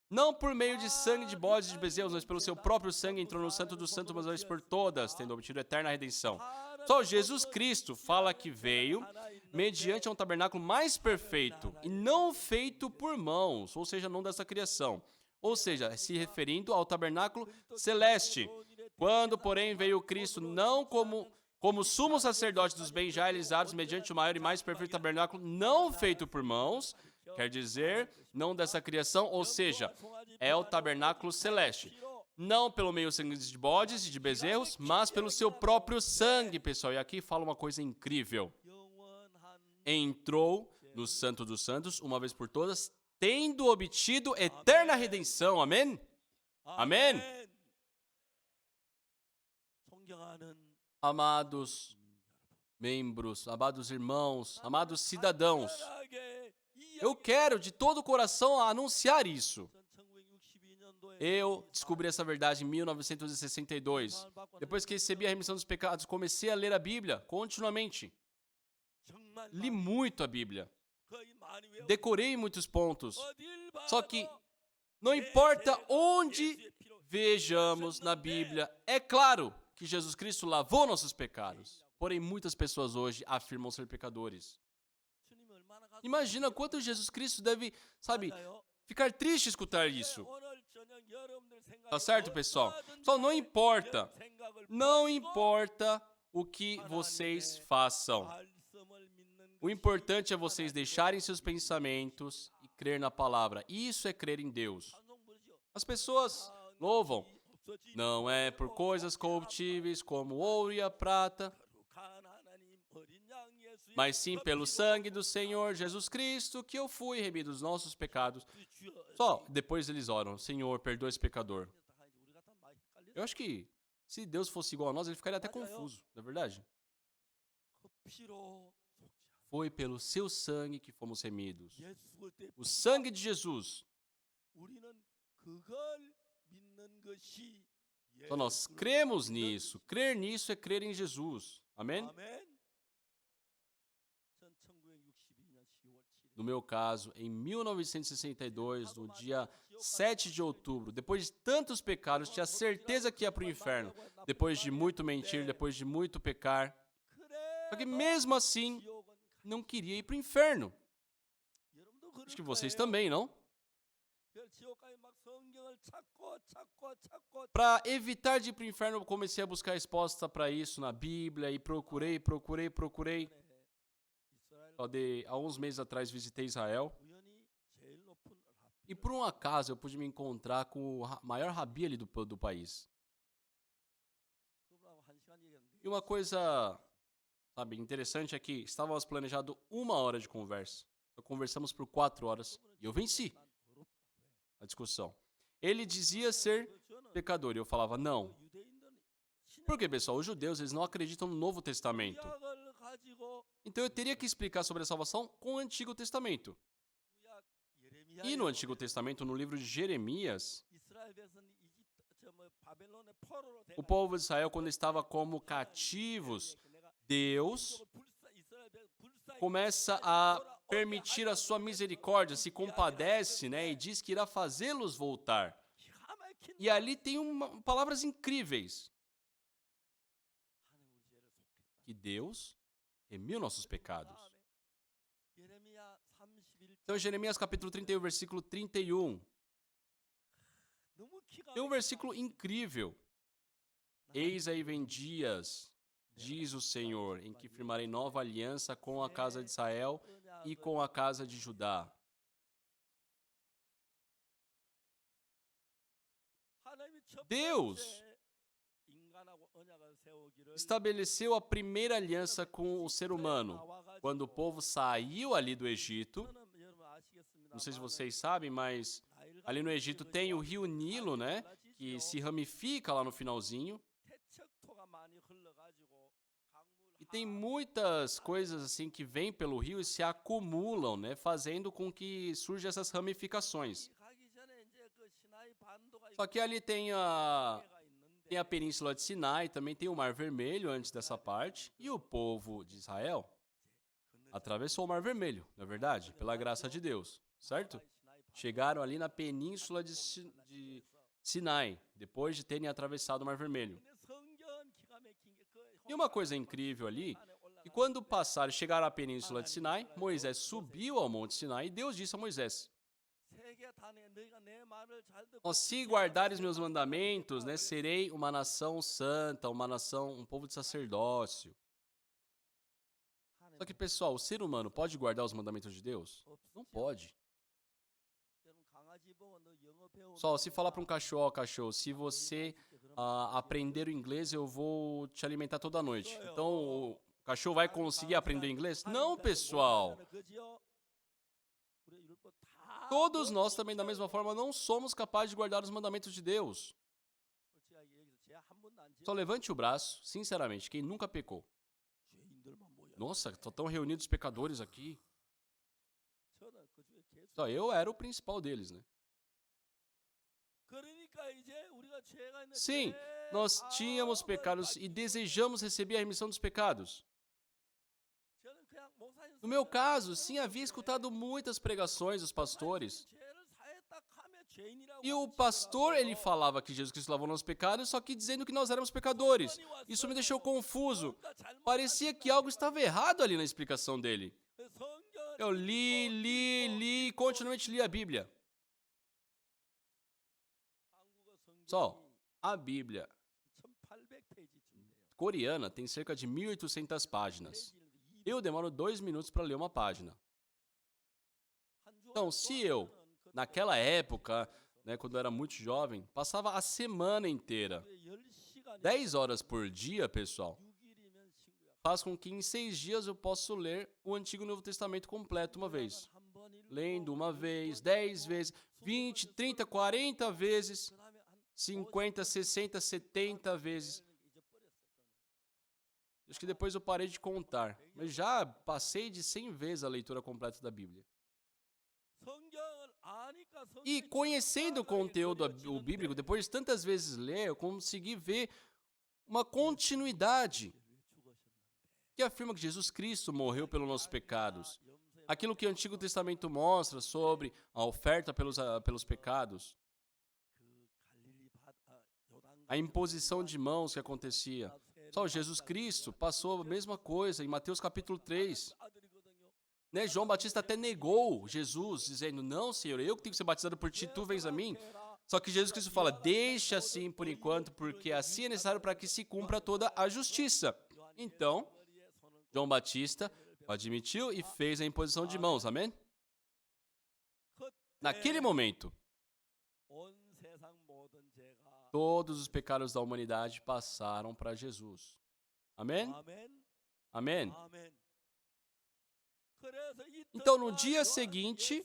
Não por meio de sangue de bodes e de bezerros, mas pelo seu próprio sangue entrou no santo dos santos uma vez por todas, tendo obtido eterna redenção. Só Jesus Cristo fala que veio mediante um tabernáculo mais perfeito e não feito por mãos, ou seja, não dessa criação. Ou seja, se referindo ao tabernáculo celeste. Quando, porém, veio Cristo não como sumo sacerdote dos bens já realizados mediante o maior e mais perfeito tabernáculo não feito por mãos, Quer dizer, não dessa criação, ou seja, é o tabernáculo celeste. Não pelo meio sangue de bodes e de bezerros, mas pelo seu próprio sangue, pessoal. E aqui fala uma coisa incrível. Entrou no Santo dos Santos, uma vez por todas, tendo obtido eterna redenção. Amém? Amém? Amados membros, amados irmãos, amados cidadãos, eu quero de todo o coração anunciar isso. Eu descobri essa verdade em 1962. Depois que recebi a remissão dos pecados, comecei a ler a Bíblia continuamente. Li muito a Bíblia. Decorei muitos pontos. Só que não importa onde vejamos na Bíblia, é claro que Jesus Cristo lavou nossos pecados. Porém, muitas pessoas hoje afirmam ser pecadores. Imagina quanto Jesus Cristo deve, ficar triste escutar isso. Tá certo, pessoal? Só não importa. Não importa o que vocês façam. O importante é vocês deixarem seus pensamentos e crer na palavra. Isso é crer em Deus. As pessoas louvam. Não é por coisas corruptíveis como o ouro e a prata, mas sim pelo sangue do Senhor Jesus Cristo que eu fui remido dos nossos pecados. Só depois eles oram, Senhor, perdoa esse pecador. Eu acho que se Deus fosse igual a nós, ele ficaria até confuso, não é verdade? Foi pelo seu sangue que fomos remidos. O sangue de Jesus. Então nós cremos nisso. Crer nisso é crer em Jesus. Amém? No meu caso, em 1962, no dia 7 de outubro, depois de tantos pecados, tinha certeza que ia para o inferno. Depois de muito mentir, depois de muito pecar. Só que mesmo assim, não queria ir para o inferno. Acho que vocês também, não? Para evitar de ir para o inferno, eu comecei a buscar resposta para isso na Bíblia e procurei. Há uns meses atrás visitei Israel e por um acaso eu pude me encontrar com o maior rabi ali do país. E uma coisa, interessante é que estávamos planejado 1 hora de conversa. Só conversamos por 4 horas e eu venci a discussão. Ele dizia ser pecador e eu falava não. Por quê, pessoal? Os judeus, eles não acreditam no Novo Testamento. Então eu teria que explicar sobre a salvação com o Antigo Testamento. E no Antigo Testamento, no livro de Jeremias, o povo de Israel, quando estava como cativos, Deus começa a permitir a sua misericórdia, se compadece, e diz que irá fazê-los voltar. E ali tem palavras incríveis. Que Deus remiu nossos pecados. Então, Jeremias capítulo 31, versículo 31. Tem um versículo incrível. Eis aí vem dias, diz o Senhor, em que firmarei nova aliança com a casa de Israel e com a casa de Judá. Deus estabeleceu a primeira aliança com o ser humano. Quando o povo saiu ali do Egito, não sei se vocês sabem, mas ali no Egito tem o rio Nilo, que se ramifica lá no finalzinho. E tem muitas coisas assim que vêm pelo rio e se acumulam, fazendo com que surjam essas ramificações. Só que ali tem a Península de Sinai, também tem o Mar Vermelho antes dessa parte, e o povo de Israel atravessou o Mar Vermelho, não é verdade? Pela graça de Deus, certo? Chegaram ali na Península de Sinai, depois de terem atravessado o Mar Vermelho. E uma coisa incrível ali, que quando chegaram à Península de Sinai, Moisés subiu ao Monte Sinai e Deus disse a Moisés: se guardares meus mandamentos, serei uma nação santa, um povo de sacerdócio. Só que, pessoal, o ser humano pode guardar os mandamentos de Deus? Não pode. Só, se falar para um cachorro, ó, cachorro, se você aprender o inglês, eu vou te alimentar toda noite. Então, o cachorro vai conseguir aprender inglês? Não, pessoal. Todos nós também, da mesma forma, não somos capazes de guardar os mandamentos de Deus. Só levante o braço, sinceramente, quem nunca pecou. Nossa, estão reunidos os pecadores aqui. Só eu era o principal deles, né? Sim, nós tínhamos pecados e desejamos receber a remissão dos pecados. No meu caso, sim, havia escutado muitas pregações dos pastores. E o pastor, ele falava que Jesus Cristo lavou nossos pecados, só que dizendo que nós éramos pecadores. Isso me deixou confuso. Parecia que algo estava errado ali na explicação dele. Eu li, continuamente li a Bíblia. Só, a Bíblia coreana tem cerca de 1.800 páginas. Eu demoro 2 minutos para ler uma página. Então, se eu, naquela época, né, quando eu era muito jovem, passava a semana inteira, 10 horas por dia, pessoal, faz com que em 6 dias eu possa ler o Antigo e Novo Testamento completo uma vez. Lendo uma vez, 10 vezes, 20, 30, 40 vezes, 50, 60, 70 vezes. Acho que depois eu parei de contar, mas já passei de 100 vezes a leitura completa da Bíblia. E conhecendo o conteúdo bíblico, depois de tantas vezes ler, eu consegui ver uma continuidade que afirma que Jesus Cristo morreu pelos nossos pecados. Aquilo que o Antigo Testamento mostra sobre a oferta pelos pecados. A imposição de mãos que acontecia. Só Jesus Cristo passou a mesma coisa em Mateus capítulo 3. Né? João Batista até negou Jesus, dizendo, não, Senhor, eu que tenho que ser batizado por ti, tu vens a mim. Só que Jesus Cristo fala, deixa assim por enquanto, porque assim é necessário para que se cumpra toda a justiça. Então, João Batista admitiu e fez a imposição de mãos, amém? Naquele momento, todos os pecados da humanidade passaram para Jesus. Amém? Amém? Então, no dia seguinte,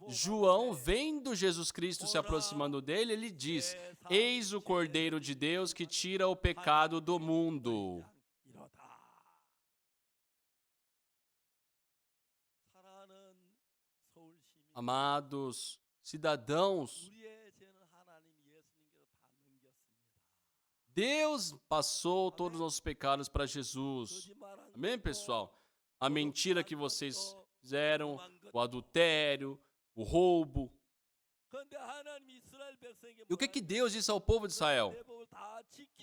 João, vendo Jesus Cristo se aproximando dele, ele diz, eis o Cordeiro de Deus que tira o pecado do mundo. Amados cidadãos, Deus passou todos os nossos pecados para Jesus. Amém, pessoal? A mentira que vocês fizeram, o adultério, o roubo. E o que Deus disse ao povo de Israel?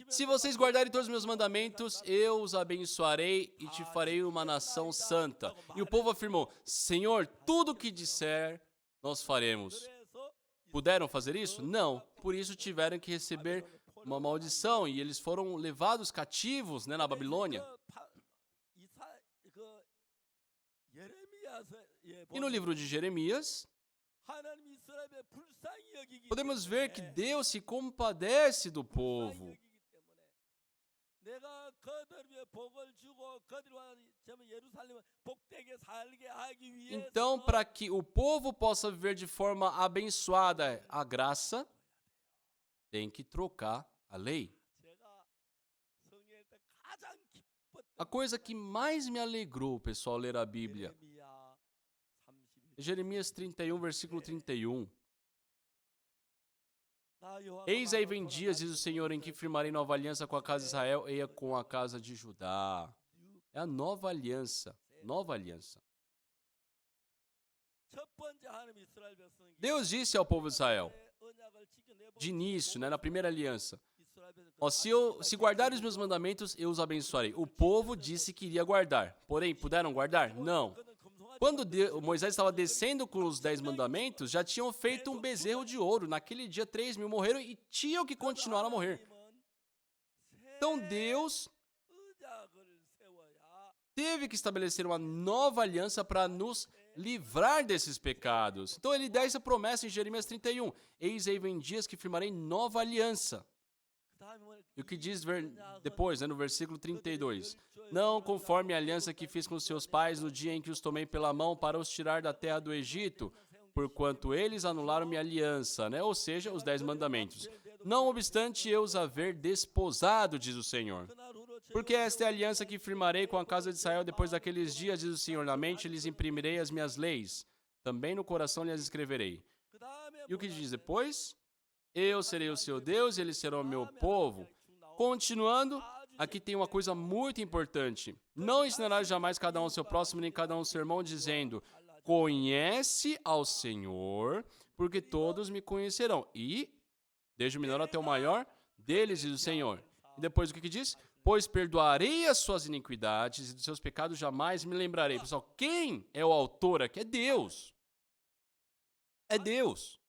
Se vocês guardarem todos os meus mandamentos, eu os abençoarei e te farei uma nação santa. E o povo afirmou, Senhor, tudo o que disser, nós faremos. Puderam fazer isso? Não. Por isso tiveram que receber uma maldição e eles foram levados cativos, né, na Babilônia. E no livro de Jeremias, podemos ver que Deus se compadece do povo. Então, para que o povo possa viver de forma abençoada a graça, tem que trocar a lei. A coisa que mais me alegrou, pessoal, ler a Bíblia, Jeremias 31, versículo 31. Eis aí vem dias, diz o Senhor, em que firmarei nova aliança com a casa de Israel e com a casa de Judá. É a nova aliança, nova aliança. Deus disse ao povo de Israel, de início, né, na primeira aliança, ó, se guardar os meus mandamentos, eu os abençoarei. O povo disse que iria guardar, porém, puderam guardar? Não. Quando Moisés estava descendo com os 10 mandamentos, já tinham feito um bezerro de ouro. Naquele dia, 3.000 morreram e tinham que continuar a morrer. Então, Deus teve que estabelecer uma nova aliança para nos livrar desses pecados. Então ele dá essa promessa em Jeremias 31. Eis aí vem dias que firmarei nova aliança. E o que diz depois, no versículo 32? Não conforme a aliança que fiz com seus pais no dia em que os tomei pela mão para os tirar da terra do Egito, porquanto eles anularam minha aliança, ou seja, os 10 mandamentos. Não obstante eu os haver desposado, diz o Senhor. Porque esta é a aliança que firmarei com a casa de Israel depois daqueles dias, diz o Senhor. Na mente lhes imprimirei as minhas leis, também no coração lhes escreverei. E o que diz depois? Eu serei o seu Deus e eles serão o meu povo. Continuando, aqui tem uma coisa muito importante. Não ensinarás jamais cada um ao seu próximo, nem cada um ao seu irmão, dizendo: conhece ao Senhor, porque todos me conhecerão. E, desde o menor até o maior, deles diz o Senhor. E depois o que diz? Pois perdoarei as suas iniquidades e dos seus pecados jamais me lembrarei. Pessoal, quem é o autor aqui? É Deus. É Deus.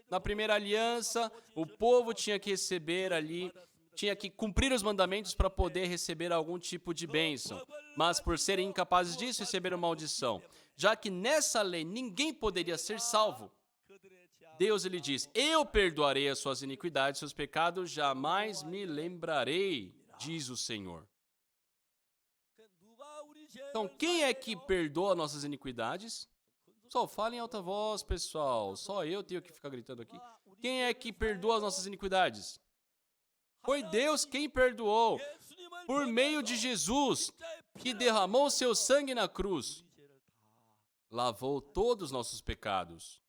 Na primeira aliança, o povo tinha que receber ali, tinha que cumprir os mandamentos para poder receber algum tipo de bênção. Mas por serem incapazes disso, receberam maldição. Já que nessa lei ninguém poderia ser salvo, Deus ele diz: eu perdoarei as suas iniquidades, seus pecados jamais me lembrarei, diz o Senhor. Então, quem é que perdoa nossas iniquidades? Só fala em alta voz, pessoal. Só eu tenho que ficar gritando aqui. Quem é que perdoa as nossas iniquidades? Foi Deus quem perdoou, por meio de Jesus, que derramou seu sangue na cruz. Lavou todos os nossos pecados.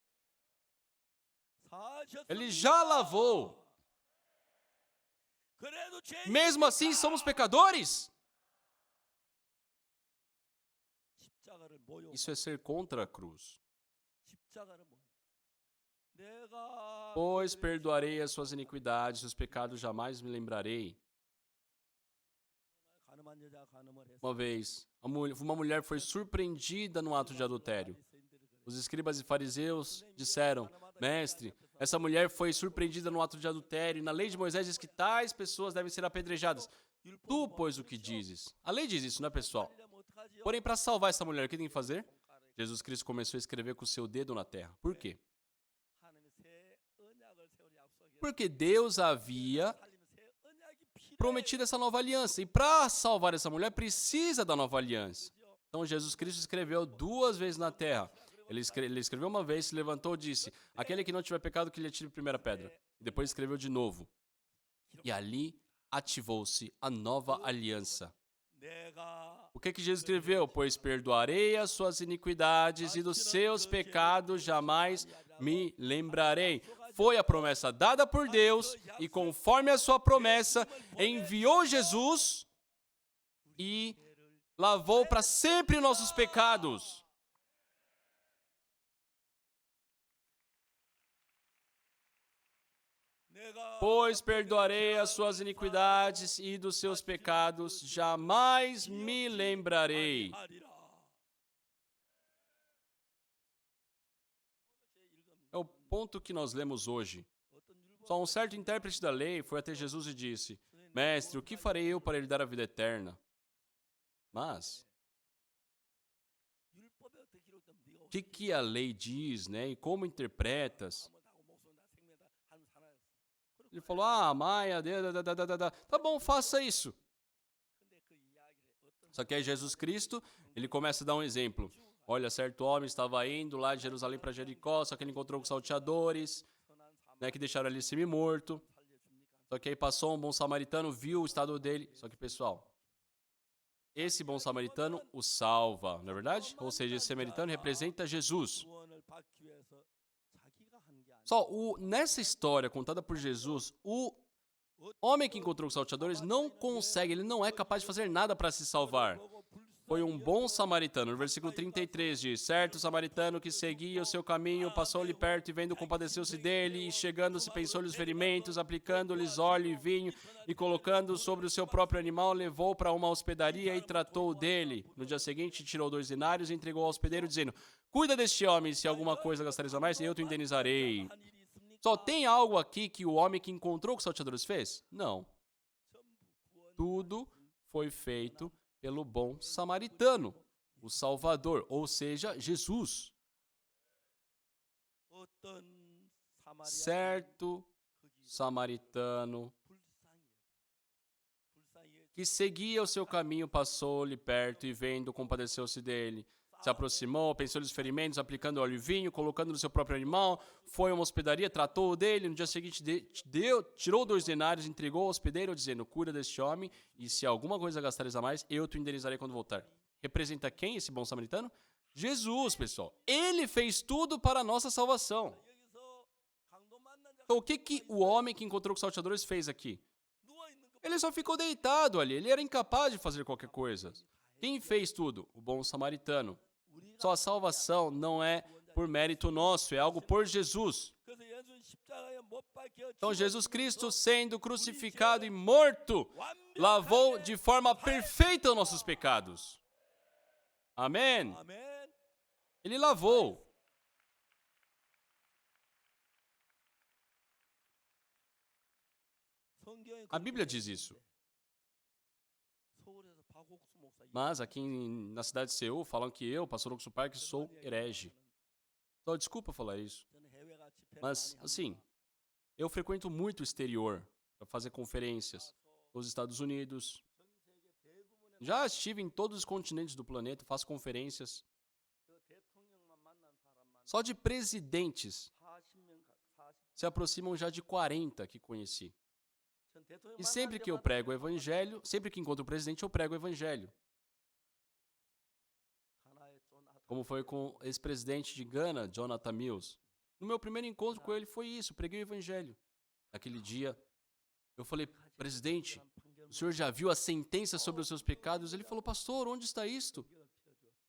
Ele já lavou. Mesmo assim, somos pecadores? Isso é ser contra a cruz. Pois perdoarei as suas iniquidades, os pecados jamais me lembrarei. Uma vez, uma mulher foi surpreendida no ato de adultério. Os escribas e fariseus disseram: mestre, essa mulher foi surpreendida no ato de adultério, e na lei de Moisés diz que tais pessoas devem ser apedrejadas. Tu, pois, o que dizes? A lei diz isso, não é, pessoal? Porém, para salvar essa mulher, o que tem que fazer? Jesus Cristo começou a escrever com o seu dedo na terra. Por quê? Porque Deus havia prometido essa nova aliança. E para salvar essa mulher, precisa da nova aliança. Então, Jesus Cristo escreveu 2 vezes na terra. Ele escreveu uma vez, se levantou e disse: aquele que não tiver pecado, que lhe atire a primeira pedra. E depois escreveu de novo. E ali ativou-se a nova aliança. O que Jesus escreveu? Pois perdoarei as suas iniquidades e dos seus pecados jamais me lembrarei. Foi a promessa dada por Deus e, conforme a sua promessa, enviou Jesus e lavou para sempre nossos pecados. Pois perdoarei as suas iniquidades e dos seus pecados jamais me lembrarei. É o ponto que nós lemos hoje. Só um certo intérprete da lei foi até Jesus e disse: mestre, o que farei eu para lhe dar a vida eterna? Mas o que a lei diz, e como interpretas? Ele falou: Maia, tá bom, faça isso. Só que aí Jesus Cristo, ele começa a dar um exemplo. Olha, certo homem estava indo lá de Jerusalém para Jericó, só que ele encontrou com salteadores, que deixaram ele semi-morto. Só que aí passou um bom samaritano, viu o estado dele. Só que, pessoal, esse bom samaritano o salva, não é verdade? Ou seja, esse samaritano representa Jesus. Só, nessa história contada por Jesus, o homem que encontrou os salteadores não consegue, ele não é capaz de fazer nada para se salvar. Foi um bom samaritano. No versículo 33 diz: certo samaritano que seguia o seu caminho, passou-lhe perto e vendo compadeceu-se dele, e chegando-se pensou-lhe os ferimentos, aplicando-lhes óleo e vinho, e colocando sobre o seu próprio animal, levou para uma hospedaria e tratou dele. No dia seguinte, tirou 2 denários e entregou ao hospedeiro, dizendo: cuida deste homem, se alguma coisa gastares a mais, eu te indenizarei. Só tem algo aqui que o homem que encontrou com os salteadores fez? Não. Tudo foi feito pelo bom samaritano, o Salvador, ou seja, Jesus. 어떤 사마리아 Certo samaritano 불쌍히 que seguia o seu caminho passou-lhe perto e vendo, compadeceu-se dele. Se aproximou, pensou nos ferimentos, aplicando óleo e vinho, colocando no seu próprio animal, foi a uma hospedaria, tratou dele, no dia seguinte tirou 2 denários, entregou ao hospedeiro, dizendo, cuida deste homem, e se alguma coisa gastares a mais, eu te indenizarei quando voltar. Representa quem esse bom samaritano? Jesus, pessoal. Ele fez tudo para a nossa salvação. 여기서 강도 만난 자가 Então, o que o homem que encontrou com os salteadores fez aqui? 누워 있는 거 Ele só ficou deitado ali, ele era incapaz de fazer qualquer coisa. Quem fez tudo? O bom samaritano. Sua salvação não é por mérito nosso, é algo por Jesus. 그래서 예수 십자가에 못 박혀 Então, Jesus Cristo, sendo crucificado e morto, lavou de forma perfeita os nossos pecados. Amém? 아멘. Ele lavou. 성경에 A Bíblia diz isso. 서울에서 박옥수 목사 Mas aqui na cidade de Seul, falam que eu, pastor Oxo Park, sou herege. Então, desculpa falar isso. 저는 해외가 집회를 Mas, 많이 assim, eu frequento muito o exterior para fazer conferências nos Estados Unidos. Já estive em todos os continentes do planeta, faço conferências. 그 대통령만 만난 사람만 Só de presidentes 40명 40. se aproximam já de 40 que conheci. 전 대통령 E sempre que eu prego o evangelho, sempre que encontro o presidente, eu prego o evangelho. 가나의 존 아타 Como foi com o ex-presidente de Gana, Jonathan Mills. No meu primeiro encontro com ele foi isso, preguei o evangelho. Naquele dia, eu falei, presidente, o senhor já viu a sentença sobre os seus pecados? Ele falou, pastor, onde está isto?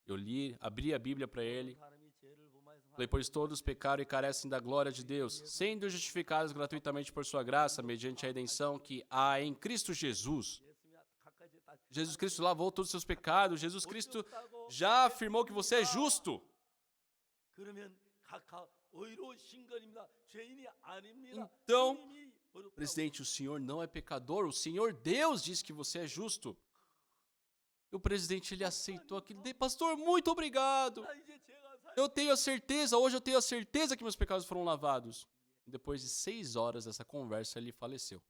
Eu li, abri a Bíblia para ele. 사람이 죄를 범하여서 Falei, pois todos pecaram e carecem da glória de Deus, sendo justificados gratuitamente por sua graça, mediante a redenção que há em Cristo Jesus. 예수님이 가까이 다 Jesus Cristo lavou todos os seus pecados. Jesus Cristo já afirmou que você é justo. 그러면 각각 의로우신 것입니다. 죄인이 아닙니다. Então, 주님이 의롭다고. Presidente, o senhor não é pecador. O Senhor Deus diz que você é justo. E o presidente, ele aceitou aquilo. Pastor, muito obrigado. 아, 이제 제가 살 Eu tenho a certeza, hoje eu tenho a certeza que meus pecados foram lavados. E depois de 6 horas dessa conversa, ele faleceu.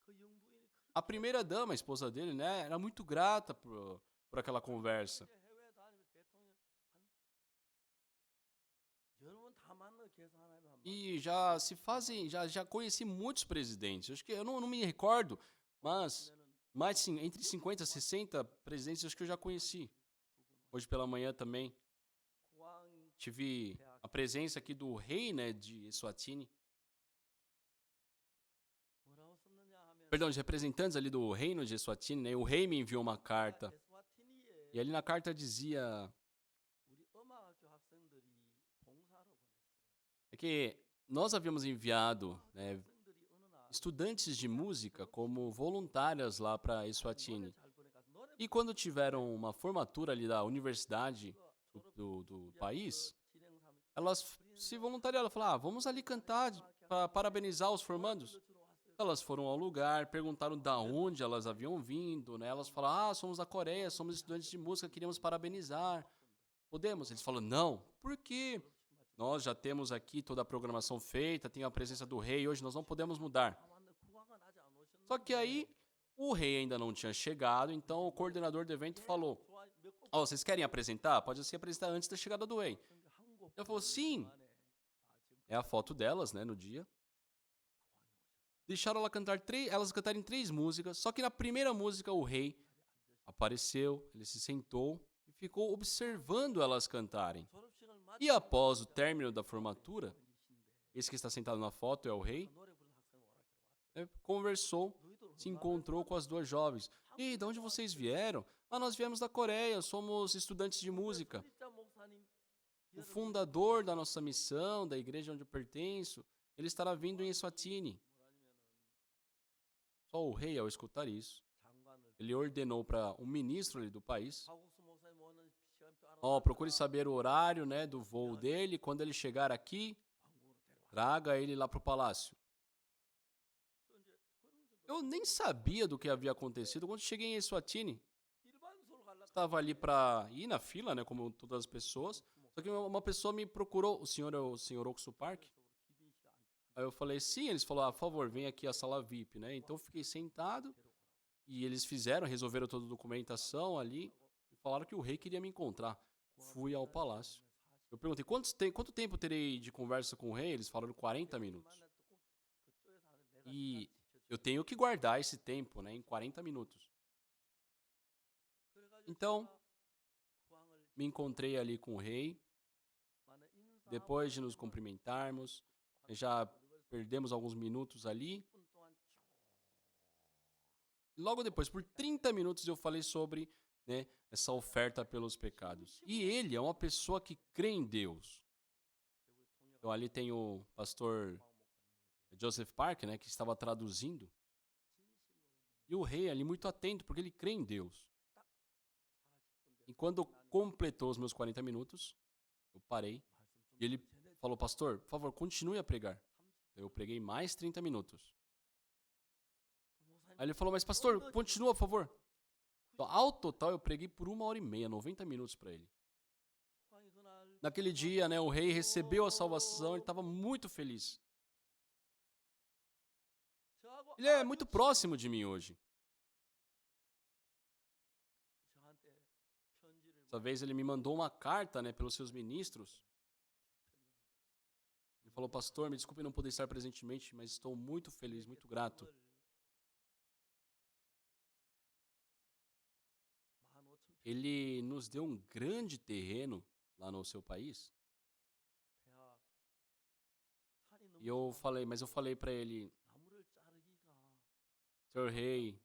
그 영부인이 A primeira dama, a esposa dele, né, era muito grata por aquela conversa. 이제 해외 다니면서 대통령 여러분 다 만나 계산하면 한 E já se fazem, já conheci muitos presidentes. Acho que eu não me recordo, mas mais entre 50 e 60 presidentes acho que eu já conheci. Hoje pela manhã também 공항 tive a presença aqui do rei, né, de Eswatini. 뭐라고 썼느냐 하면 Perdão, de representantes ali do reino de Eswatini, né? O rei me enviou uma carta. 에스와티니에 E ali na carta dizia 우리 음악학교 학생들이 봉사로 보냈어요. é que nós havíamos enviado, né, 학생들이 어느 날 estudantes de música como voluntárias lá para Eswatini. 노래 잘 보니까 노래 E quando tiveram uma formatura ali da universidade do país, 진행하면 elas se voluntariaram, falaram, vamos ali cantar para parabenizar os formandos. Elas foram ao lugar, perguntaram da onde elas haviam vindo, né? Elas falaram, somos da Coreia, somos estudantes de música, queríamos parabenizar. Podemos? Eles falaram, não. Por quê? Nós já temos aqui toda a programação feita, tem a presença do rei, hoje nós não podemos mudar. 아 맞네 국왕은 아직 안 오셨는데 Só que aí, o rei ainda não tinha chegado, então o coordenador do evento falou, 좋아 몇곡 vocês querem apresentar? Pode se apresentar antes da chegada do rei. 한곡 Ela falou, sim. É a foto delas, né, no dia. Deixaram elas cantarem 3 músicas, só que na primeira música o rei apareceu, ele se sentou e ficou observando elas cantarem. 졸업식을 E após o término da formatura, esse que está sentado na foto é o rei, 노래 부르는 학생 오라 그러고 conversou, 너희들 se encontrou com as 2 jovens. E de onde vocês vieram? Nós viemos da Coreia, somos estudantes de música. 진짜 목사님 O fundador da nossa missão, da igreja onde eu pertenço, ele estará vindo em Eswatini. Só o rei, ao escutar isso, 장관을 ele ordenou para um ministro ali do país, 박옥수 목사님 오는 시간표 procure saber o horário, né, do voo dele, quando ele chegar aqui, 왕궁으로 데려와. traga ele lá para o palácio. Eu nem sabia do que havia acontecido quando cheguei em Eswatini. 일반 서울 갈라 Estava ali para ir na fila, né, como todas as pessoas. Só que uma pessoa me procurou, o senhor é o senhor Oksu Park? Aí eu falei, sim, eles falaram, por favor, vem aqui à sala VIP, né? Então eu fiquei sentado e eles resolveram toda a documentação ali e falaram que o rei queria me encontrar. Fui ao palácio. Eu perguntei, quanto tempo terei de conversa com o rei? Eles falaram 40 minutos. E eu tenho que guardar esse tempo, né, em 40 minutos. Então, me encontrei ali com o rei. Depois de nos cumprimentarmos, já perdemos alguns minutos ali. E logo depois, por 30 minutos, eu falei sobre, né, essa oferta pelos pecados. E ele é uma pessoa que crê em Deus. Então ali tem o pastor Joseph Park, né, que estava traduzindo. E o rei ali muito atento, porque ele crê em Deus. E quando completou os meus 40 minutos, eu parei. E ele falou, pastor, por favor, continue a pregar. Eu preguei mais 30 minutos. Aí ele falou, mas pastor, continua, por favor. Então, ao total, eu preguei por 1h30, 90 minutos para ele. Naquele dia, né, o rei recebeu a salvação, ele estava muito feliz. Ele é muito próximo de mim hoje. Essa vez ele me mandou uma carta, né, pelos seus ministros. Ele falou, pastor, me desculpe não poder estar presentemente, mas estou muito feliz, muito grato. Ele nos deu um grande terreno lá no seu país. E eu falei para ele, senhor rei,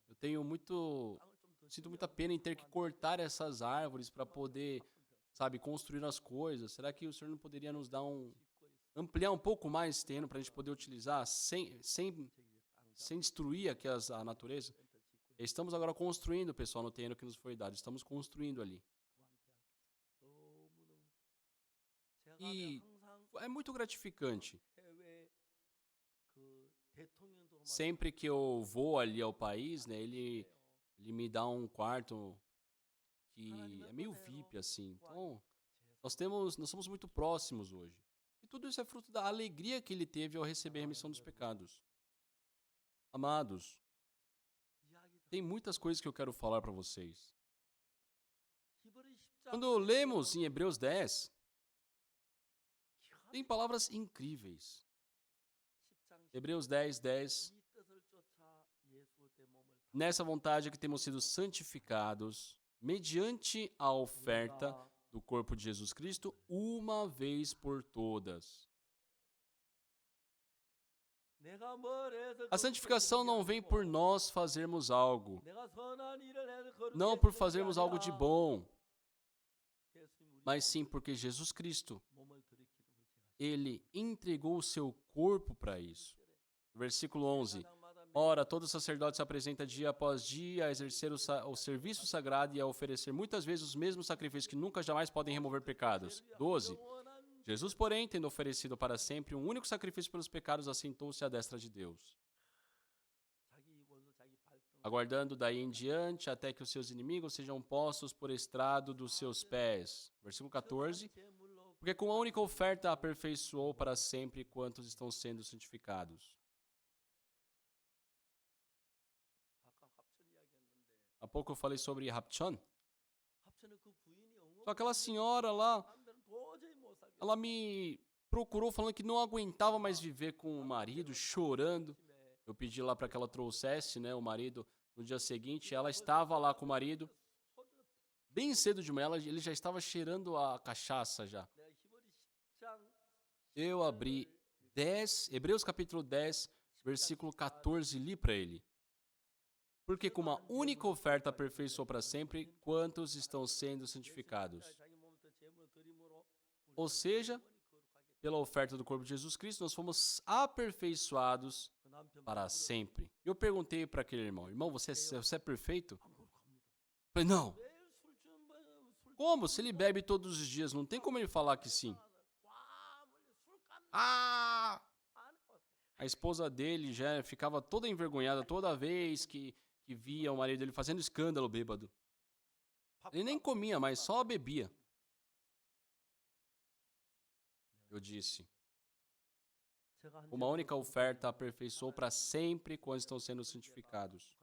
sinto muita pena em ter que cortar essas árvores para poder, sabe, construir as coisas. Será que o senhor não poderia nos dar ampliar um pouco mais esse terreno para a gente poder utilizar sem destruir aqui a natureza? Estamos agora construindo, pessoal, no terreno que nos foi dado. Estamos construindo ali. E é muito gratificante. Sempre que eu vou ali ao país, né, ele me dá um quarto que é meio VIP, assim. Então, nós somos muito próximos hoje. E tudo isso é fruto da alegria que ele teve ao receber a remissão dos pecados. Amados, tem muitas coisas que eu quero falar para vocês. Quando lemos em Hebreus 10, tem palavras incríveis. Hebreus 10, 10. Nessa vontade é que temos sido santificados mediante a oferta do corpo de Jesus Cristo uma vez por todas. A santificação não vem por nós fazermos algo, não por fazermos algo de bom, mas sim porque Jesus Cristo, ele entregou o seu corpo para isso. Versículo 11. Ora, todo sacerdote se apresenta dia após dia a exercer o serviço sagrado e a oferecer muitas vezes os mesmos sacrifícios que nunca jamais podem remover pecados. 12. Jesus, porém, tendo oferecido para sempre um único sacrifício pelos pecados, assentou-se à destra de Deus, aguardando daí em diante até que os seus inimigos sejam postos por estrado dos seus pés. Versículo 14. Porque com a única oferta aperfeiçoou para sempre quantos estão sendo santificados. Há pouco eu falei sobre Hapchon. Só aquela senhora lá, ela me procurou falando que não aguentava mais viver com o marido, chorando. Eu pedi lá para que ela trouxesse, né, o marido no dia seguinte. Ela estava lá com o marido. Bem cedo de manhã, ele já estava cheirando a cachaça já. Eu abri Hebreus capítulo 10, versículo 14, li para ele. Porque com uma única oferta aperfeiçoou para sempre quantos estão sendo santificados. Ou seja, pela oferta do corpo de Jesus Cristo, nós fomos aperfeiçoados para sempre. Eu perguntei para aquele irmão, você é perfeito? Eu falei, não. Como? Se ele bebe todos os dias, não tem como ele falar que sim. A esposa dele já ficava toda envergonhada toda vez que via o marido dele fazendo escândalo bêbado. Ele nem comia, mas só bebia. Eu disse, uma única oferta aperfeiçoou para sempre quando estão sendo santificados.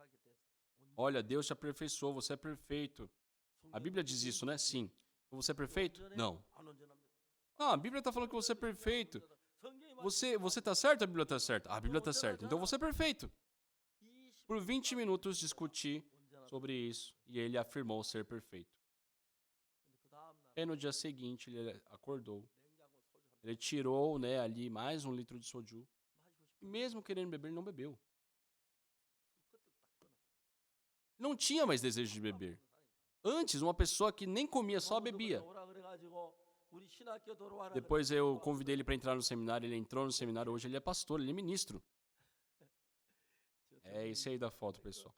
Olha, Deus te aperfeiçoou, você é perfeito. A Bíblia diz isso, né? Sim. Você é perfeito? Não. Não, a Bíblia está falando que você é perfeito. Você está certo? A Bíblia está certa? A Bíblia está certa. Então você é perfeito. Por 20 minutos discuti sobre isso e ele afirmou ser perfeito. E no dia seguinte ele acordou. Ele tirou, ali mais 1 litro de soju. E mesmo querendo beber, ele não bebeu. Não tinha mais desejo de beber. Antes, uma pessoa que nem comia, só bebia. Depois eu convidei ele para entrar no seminário, ele entrou no seminário, hoje ele é pastor, ele é ministro. É esse aí da foto, pessoal.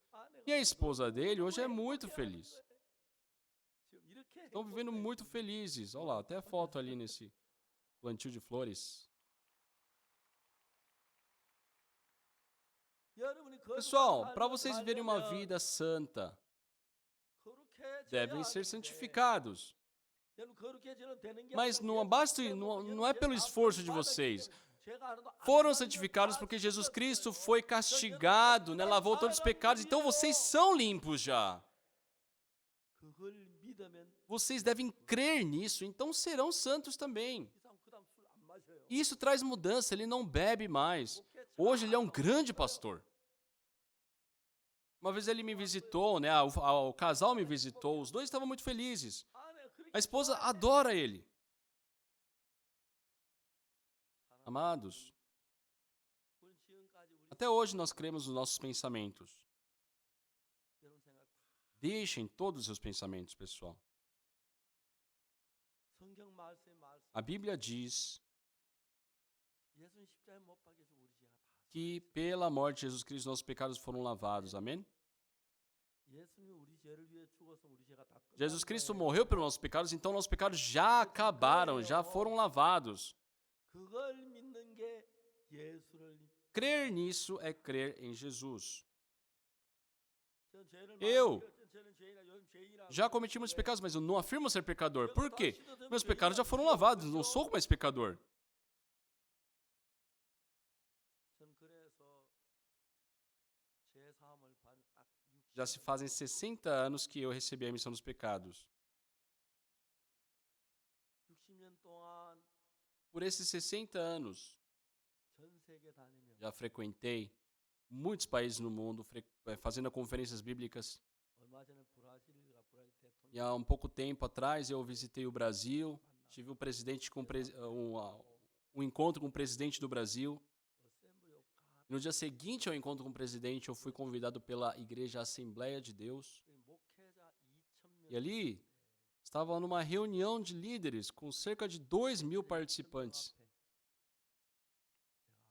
E a esposa dele hoje é muito feliz. Estão vivendo muito felizes. Olha lá, até a foto ali nesse plantio de flores. Pessoal, para vocês viverem uma vida santa, devem ser santificados. Mas não basta, não é pelo esforço de vocês. Foram santificados porque Jesus Cristo foi castigado, lavou todos os pecados, então vocês são limpos já. Vocês devem crer nisso, então serão santos também. Isso traz mudança, ele não bebe mais. Hoje ele é um grande pastor. Uma vez ele me visitou, o casal me visitou, os dois estavam muito felizes. A esposa adora ele. Amados, até hoje nós cremos nos nossos pensamentos. Deixem todos os seus pensamentos, pessoal. A Bíblia diz que pela morte de Jesus Cristo nossos pecados foram lavados. Amém? Jesus Cristo morreu pelos nossos pecados, então nossos pecados já acabaram, já foram lavados. Crer nisso é crer em Jesus. Eu já cometi muitos pecados, mas eu não afirmo ser pecador. Por quê? Meus pecados já foram lavados, não sou mais pecador. Já se fazem 60 anos que eu recebi a remissão dos pecados. Por esses 60 anos, já frequentei muitos países no mundo, fazendo conferências bíblicas. E há um pouco tempo atrás eu visitei o Brasil, tive um encontro com o presidente do Brasil. No dia seguinte ao encontro com o presidente, eu fui convidado pela Igreja Assembleia de Deus. E ali estava numa reunião de líderes com cerca de 2.000 participantes.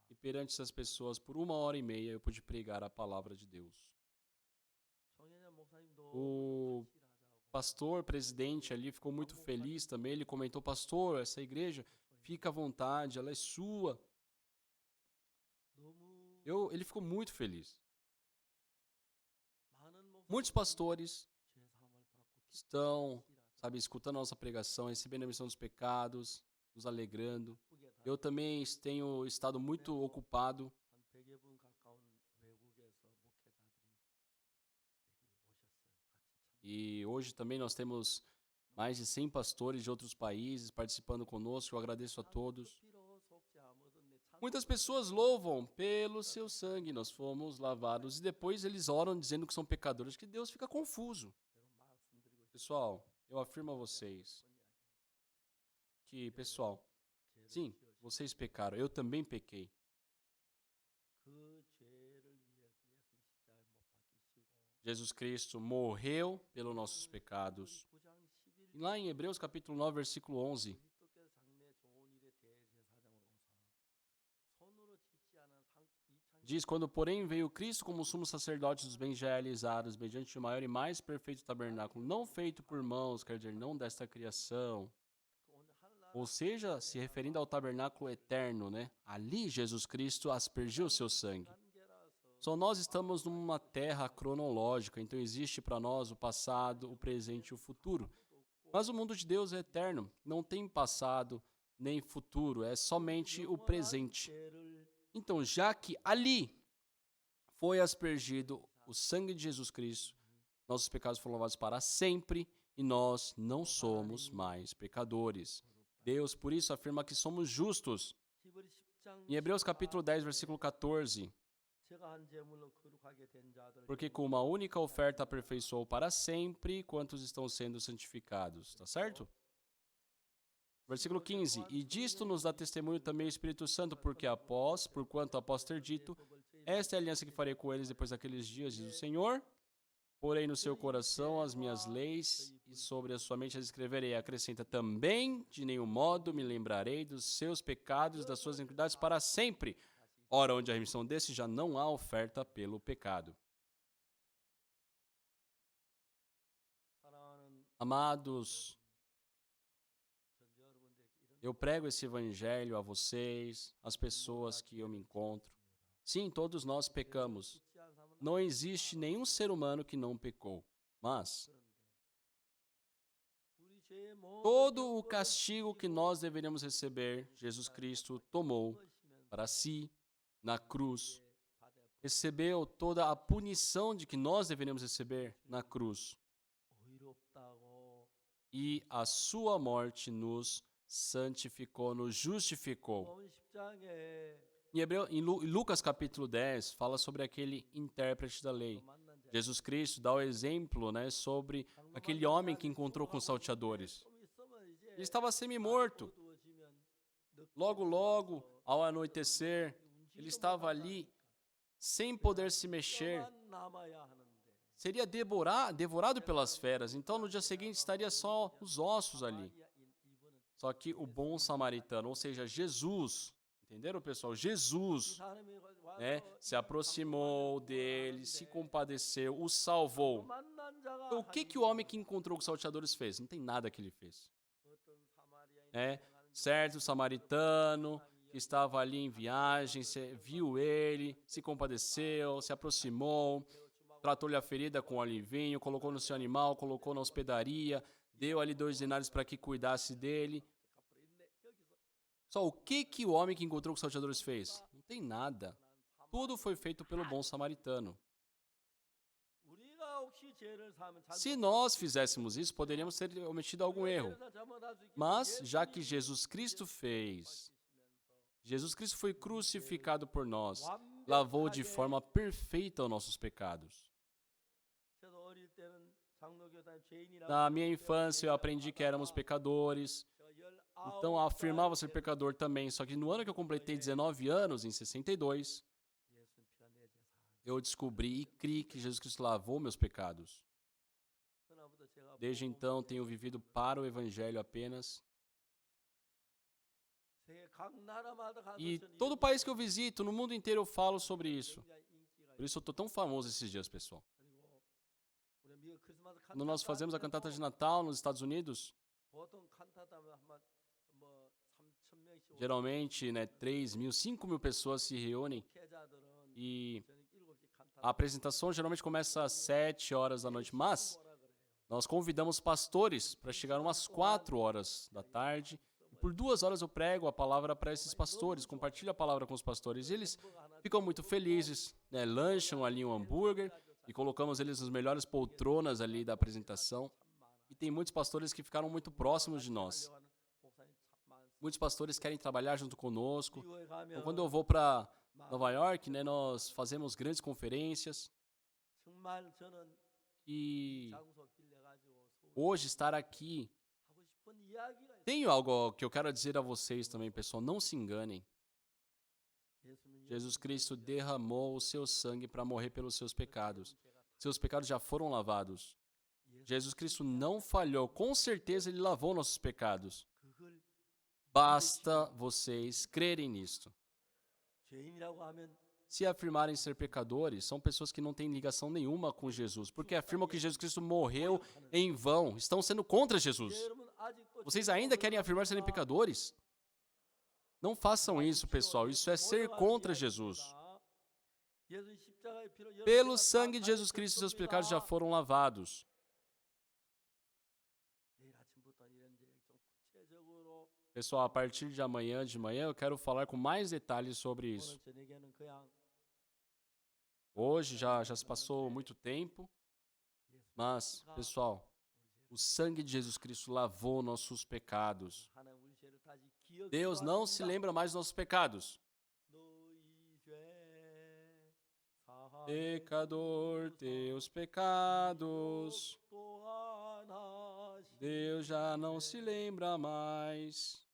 E perante essas pessoas, por 1h30, eu pude pregar a palavra de Deus. O pastor, presidente ali, ficou muito feliz também. Ele comentou, pastor, essa igreja, fica à vontade, ela é sua. Ele ficou muito feliz. Muitos pastores estão, escutando a nossa pregação, recebendo a remissão dos pecados, nos alegrando. Eu também tenho estado muito ocupado. E hoje também nós temos mais de 100 pastores de outros países participando conosco. Eu agradeço a todos. Muitas pessoas louvam pelo seu sangue, nós fomos lavados. E depois eles oram dizendo que são pecadores, que Deus fica confuso. Pessoal, eu afirmo a vocês que, pessoal, sim, vocês pecaram, eu também pequei. Jesus Cristo morreu pelos nossos pecados. E lá em Hebreus capítulo 9, versículo 11, diz, quando porém veio Cristo como sumo sacerdote dos bens já realizados, mediante o maior e mais perfeito tabernáculo, não feito por mãos, quer dizer, não desta criação, Ou seja, se referindo ao tabernáculo eterno, né? Ali Jesus Cristo aspergiu o seu sangue. Só nós estamos numa terra cronológica, então existe para nós o passado, o presente e o futuro. Mas o mundo de Deus é eterno, não tem passado nem futuro, é somente o presente. Então, já que ali foi aspergido o sangue de Jesus Cristo, nossos pecados foram lavados para sempre e nós não somos mais pecadores. Deus, por isso, afirma que somos justos. Em Hebreus capítulo 10, versículo 14, porque com uma única oferta aperfeiçoou para sempre quantos estão sendo santificados. Tá certo? Versículo 15, e disto nos dá testemunho também o Espírito Santo, porquanto após ter dito, esta é a aliança que farei com eles depois daqueles dias, diz o Senhor, porei no seu coração as minhas leis e sobre a sua mente as escreverei. Acrescenta também, de nenhum modo me lembrarei dos seus pecados, das suas iniquidades para sempre. Ora, onde a remissão desse já não há oferta pelo pecado. Amados, eu prego esse evangelho a vocês, às pessoas que eu me encontro. Sim, todos nós pecamos. Não existe nenhum ser humano que não pecou. Mas todo o castigo que nós deveríamos receber, Jesus Cristo tomou para si na cruz. Recebeu toda a punição de que nós deveríamos receber na cruz. E a sua morte nos santificou, nos justificou. Em Lucas capítulo 10, fala sobre aquele intérprete da lei. Jesus Cristo dá o exemplo, né, sobre aquele homem que encontrou com os salteadores. Ele estava semi-morto. Logo, ao anoitecer, ele estava ali sem poder se mexer. Seria devorado pelas feras. Então, no dia seguinte, estaria só os ossos ali. Só que o bom samaritano, ou seja, Jesus, entenderam, pessoal? Jesus, né, se aproximou dele, se compadeceu, o salvou. Então, o que o homem que encontrou com os salteadores fez? Não tem nada que ele fez. Certo samaritano que estava ali em viagem, viu ele, se compadeceu, se aproximou, tratou-lhe a ferida com óleo e vinho, colocou no seu animal, colocou na hospedaria, deu ali 2 denários para que cuidasse dele. Só o que o homem que encontrou com os salteadores fez? Não tem nada. Tudo foi feito pelo bom samaritano. Se nós fizéssemos isso, poderíamos ter cometido algum erro. Mas, já que Jesus Cristo fez, Jesus Cristo foi crucificado por nós, lavou de forma perfeita os nossos pecados. Na minha infância, eu aprendi que éramos pecadores. Então, afirmava ser pecador também. Só que no ano que eu completei 19 anos, em 62, eu descobri e criei que Jesus Cristo lavou meus pecados. Desde então, tenho vivido para o Evangelho apenas. E todo país que eu visito, no mundo inteiro, eu falo sobre isso. Por isso eu estou tão famoso esses dias, pessoal. Quando nós fazemos a cantata de Natal nos Estados Unidos, geralmente, 3 mil, 5 mil pessoas se reúnem e a apresentação geralmente começa às 7 horas da noite, mas nós convidamos pastores para chegar umas 4 horas da tarde. E por 2 horas eu prego a palavra para esses pastores, compartilho a palavra com os pastores. E eles ficam muito felizes, lancham ali um hambúrguer e colocamos eles nas melhores poltronas ali da apresentação. E tem muitos pastores que ficaram muito próximos de nós. Muitos pastores querem trabalhar junto conosco. Então, quando eu vou para Nova York, nós fazemos grandes conferências. E hoje estar aqui, tenho algo que eu quero dizer a vocês também, pessoal. Não se enganem. Jesus Cristo derramou o seu sangue para morrer pelos seus pecados. Seus pecados já foram lavados. Jesus Cristo não falhou. Com certeza Ele lavou nossos pecados. Basta vocês crerem nisto. se afirmarem ser pecadores, são pessoas que não têm ligação nenhuma com Jesus, porque afirmam que Jesus Cristo morreu em vão, estão sendo contra Jesus. Vocês ainda querem afirmar serem pecadores? Não façam isso, pessoal, isso é ser contra Jesus. Pelo sangue de Jesus Cristo, seus pecados já foram lavados. Pessoal, a partir de amanhã de manhã, eu quero falar com mais detalhes sobre isso. Hoje já se passou muito tempo, mas, pessoal, o sangue de Jesus Cristo lavou nossos pecados. Deus não se lembra mais dos nossos pecados. Pecador, teus pecados, Deus já não se lembra mais.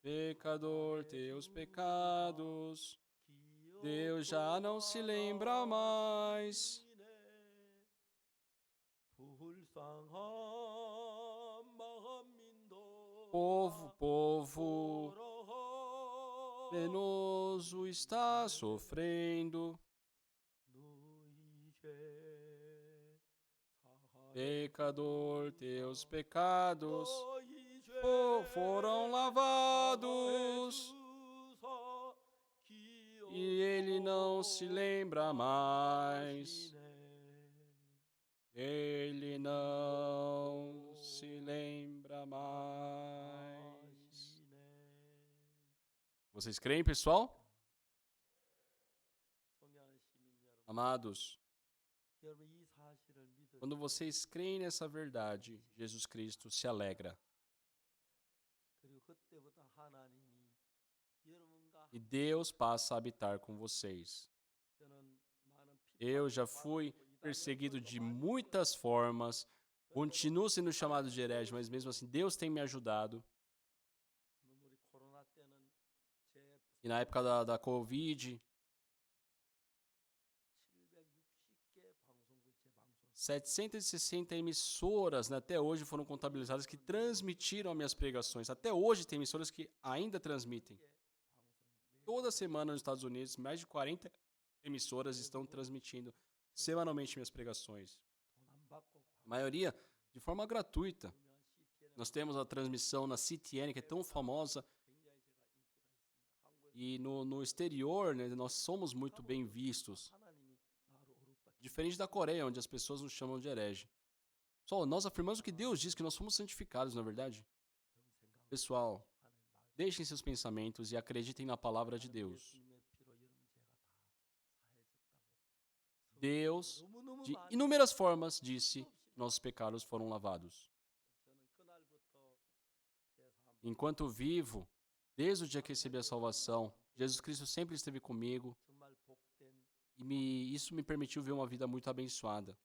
Pecador, teus pecados, Deus já não se lembra mais. Povo penoso está sofrendo. Pecador, teus pecados foram lavados e ele não se lembra mais. Ele não se lembra mais. Vocês creem, pessoal? Amados, quando vocês creem nessa verdade, Jesus Cristo se alegra. E Deus passa a habitar com vocês. Eu já fui perseguido de muitas formas, continuo sendo chamado de herege, mas mesmo assim Deus tem me ajudado. E na época da Covid, 760 emissoras, né, até hoje foram contabilizadas que transmitiram as minhas pregações. Até hoje tem emissoras que ainda transmitem. Toda semana nos Estados Unidos, mais de 40 emissoras estão transmitindo semanalmente minhas pregações. A maioria de forma gratuita. Nós temos a transmissão na CTN, que é tão famosa. E no exterior, né, nós somos muito bem vistos. Diferente da Coreia, onde as pessoas nos chamam de herege. Só nós afirmamos o que Deus diz, que nós somos santificados, na verdade. Pessoal, deixem seus pensamentos e acreditem na palavra de Deus. Deus, de inúmeras formas, disse que nossos pecados foram lavados. Enquanto vivo, desde o dia que recebi a salvação, Jesus Cristo sempre esteve comigo e isso me permitiu ver uma vida muito abençoada.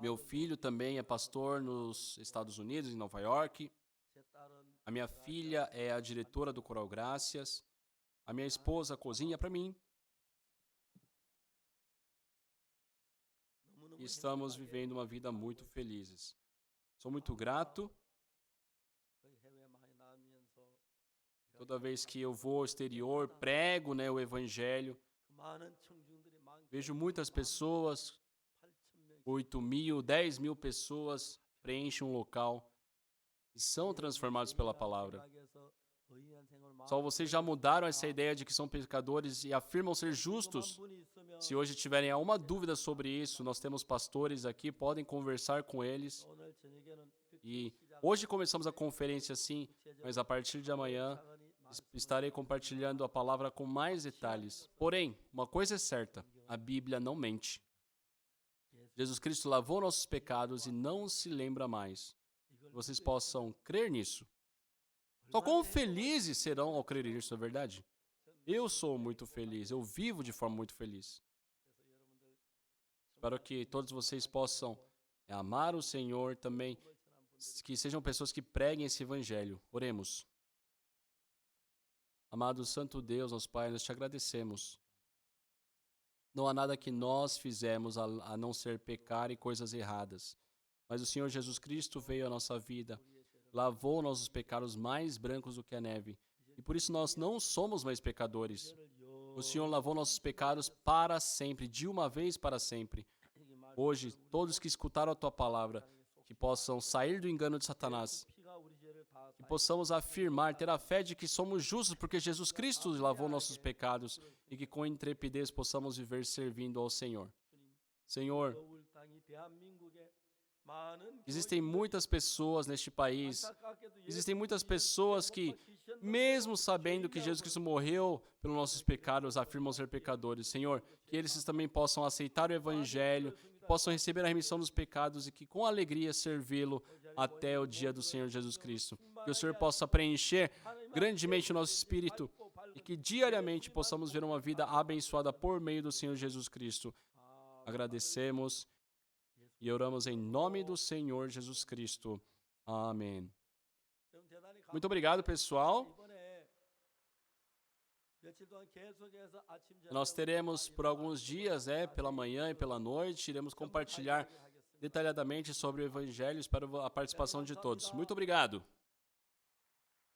Meu filho também é pastor nos Estados Unidos, em Nova York. A minha filha é a diretora do Coral Gracias. A minha esposa cozinha para mim. E estamos vivendo uma vida muito felizes. Sou muito grato. Toda vez que eu vou ao exterior, prego, né, o evangelho. Vejo muitas pessoas, 8.000, 10.000 pessoas preenchem um local e são transformados pela palavra. Só vocês já mudaram essa ideia de que são pecadores e afirmam ser justos? Se hoje tiverem alguma dúvida sobre isso, nós temos pastores aqui, podem conversar com eles. E hoje começamos a conferência assim, mas a partir de amanhã estarei compartilhando a palavra com mais detalhes. Porém, uma coisa é certa, a Bíblia não mente. Jesus Cristo lavou nossos pecados e não se lembra mais. Que vocês possam crer nisso. Só quão felizes serão ao crer nisso, não é verdade? Eu sou muito feliz, eu vivo de forma muito feliz. Espero que todos vocês possam amar o Senhor também, que sejam pessoas que preguem esse evangelho. Oremos. Amado Santo Deus, nosso Pai, nós te agradecemos. Não há nada que nós fizemos a não ser pecar e coisas erradas. Mas o Senhor Jesus Cristo veio à nossa vida, lavou nossos pecados mais brancos do que a neve E por isso nós não somos mais pecadores. O Senhor lavou nossos pecados para sempre, de uma vez para sempre. Hoje, todos que escutaram a tua palavra, que possam sair do engano de Satanás, que possamos afirmar, ter a fé de que somos justos, porque Jesus Cristo lavou nossos pecados, e que com intrepidez possamos viver servindo ao Senhor. Senhor, existem muitas pessoas neste país, existem muitas pessoas que, mesmo sabendo que Jesus Cristo morreu pelos nossos pecados, afirmam ser pecadores. Senhor, que eles também possam aceitar o Evangelho, que possam receber a remissão dos pecados e que com alegria servi-lo até o dia do Senhor Jesus Cristo. Que o Senhor possa preencher grandemente o nosso espírito e que diariamente possamos ver uma vida abençoada por meio do Senhor Jesus Cristo. Agradecemos e oramos em nome do Senhor Jesus Cristo. Amém. Muito obrigado, pessoal. Nós teremos por alguns dias, pela manhã e pela noite, iremos compartilhar detalhadamente sobre o Evangelho. Espero a participação de todos. Muito obrigado.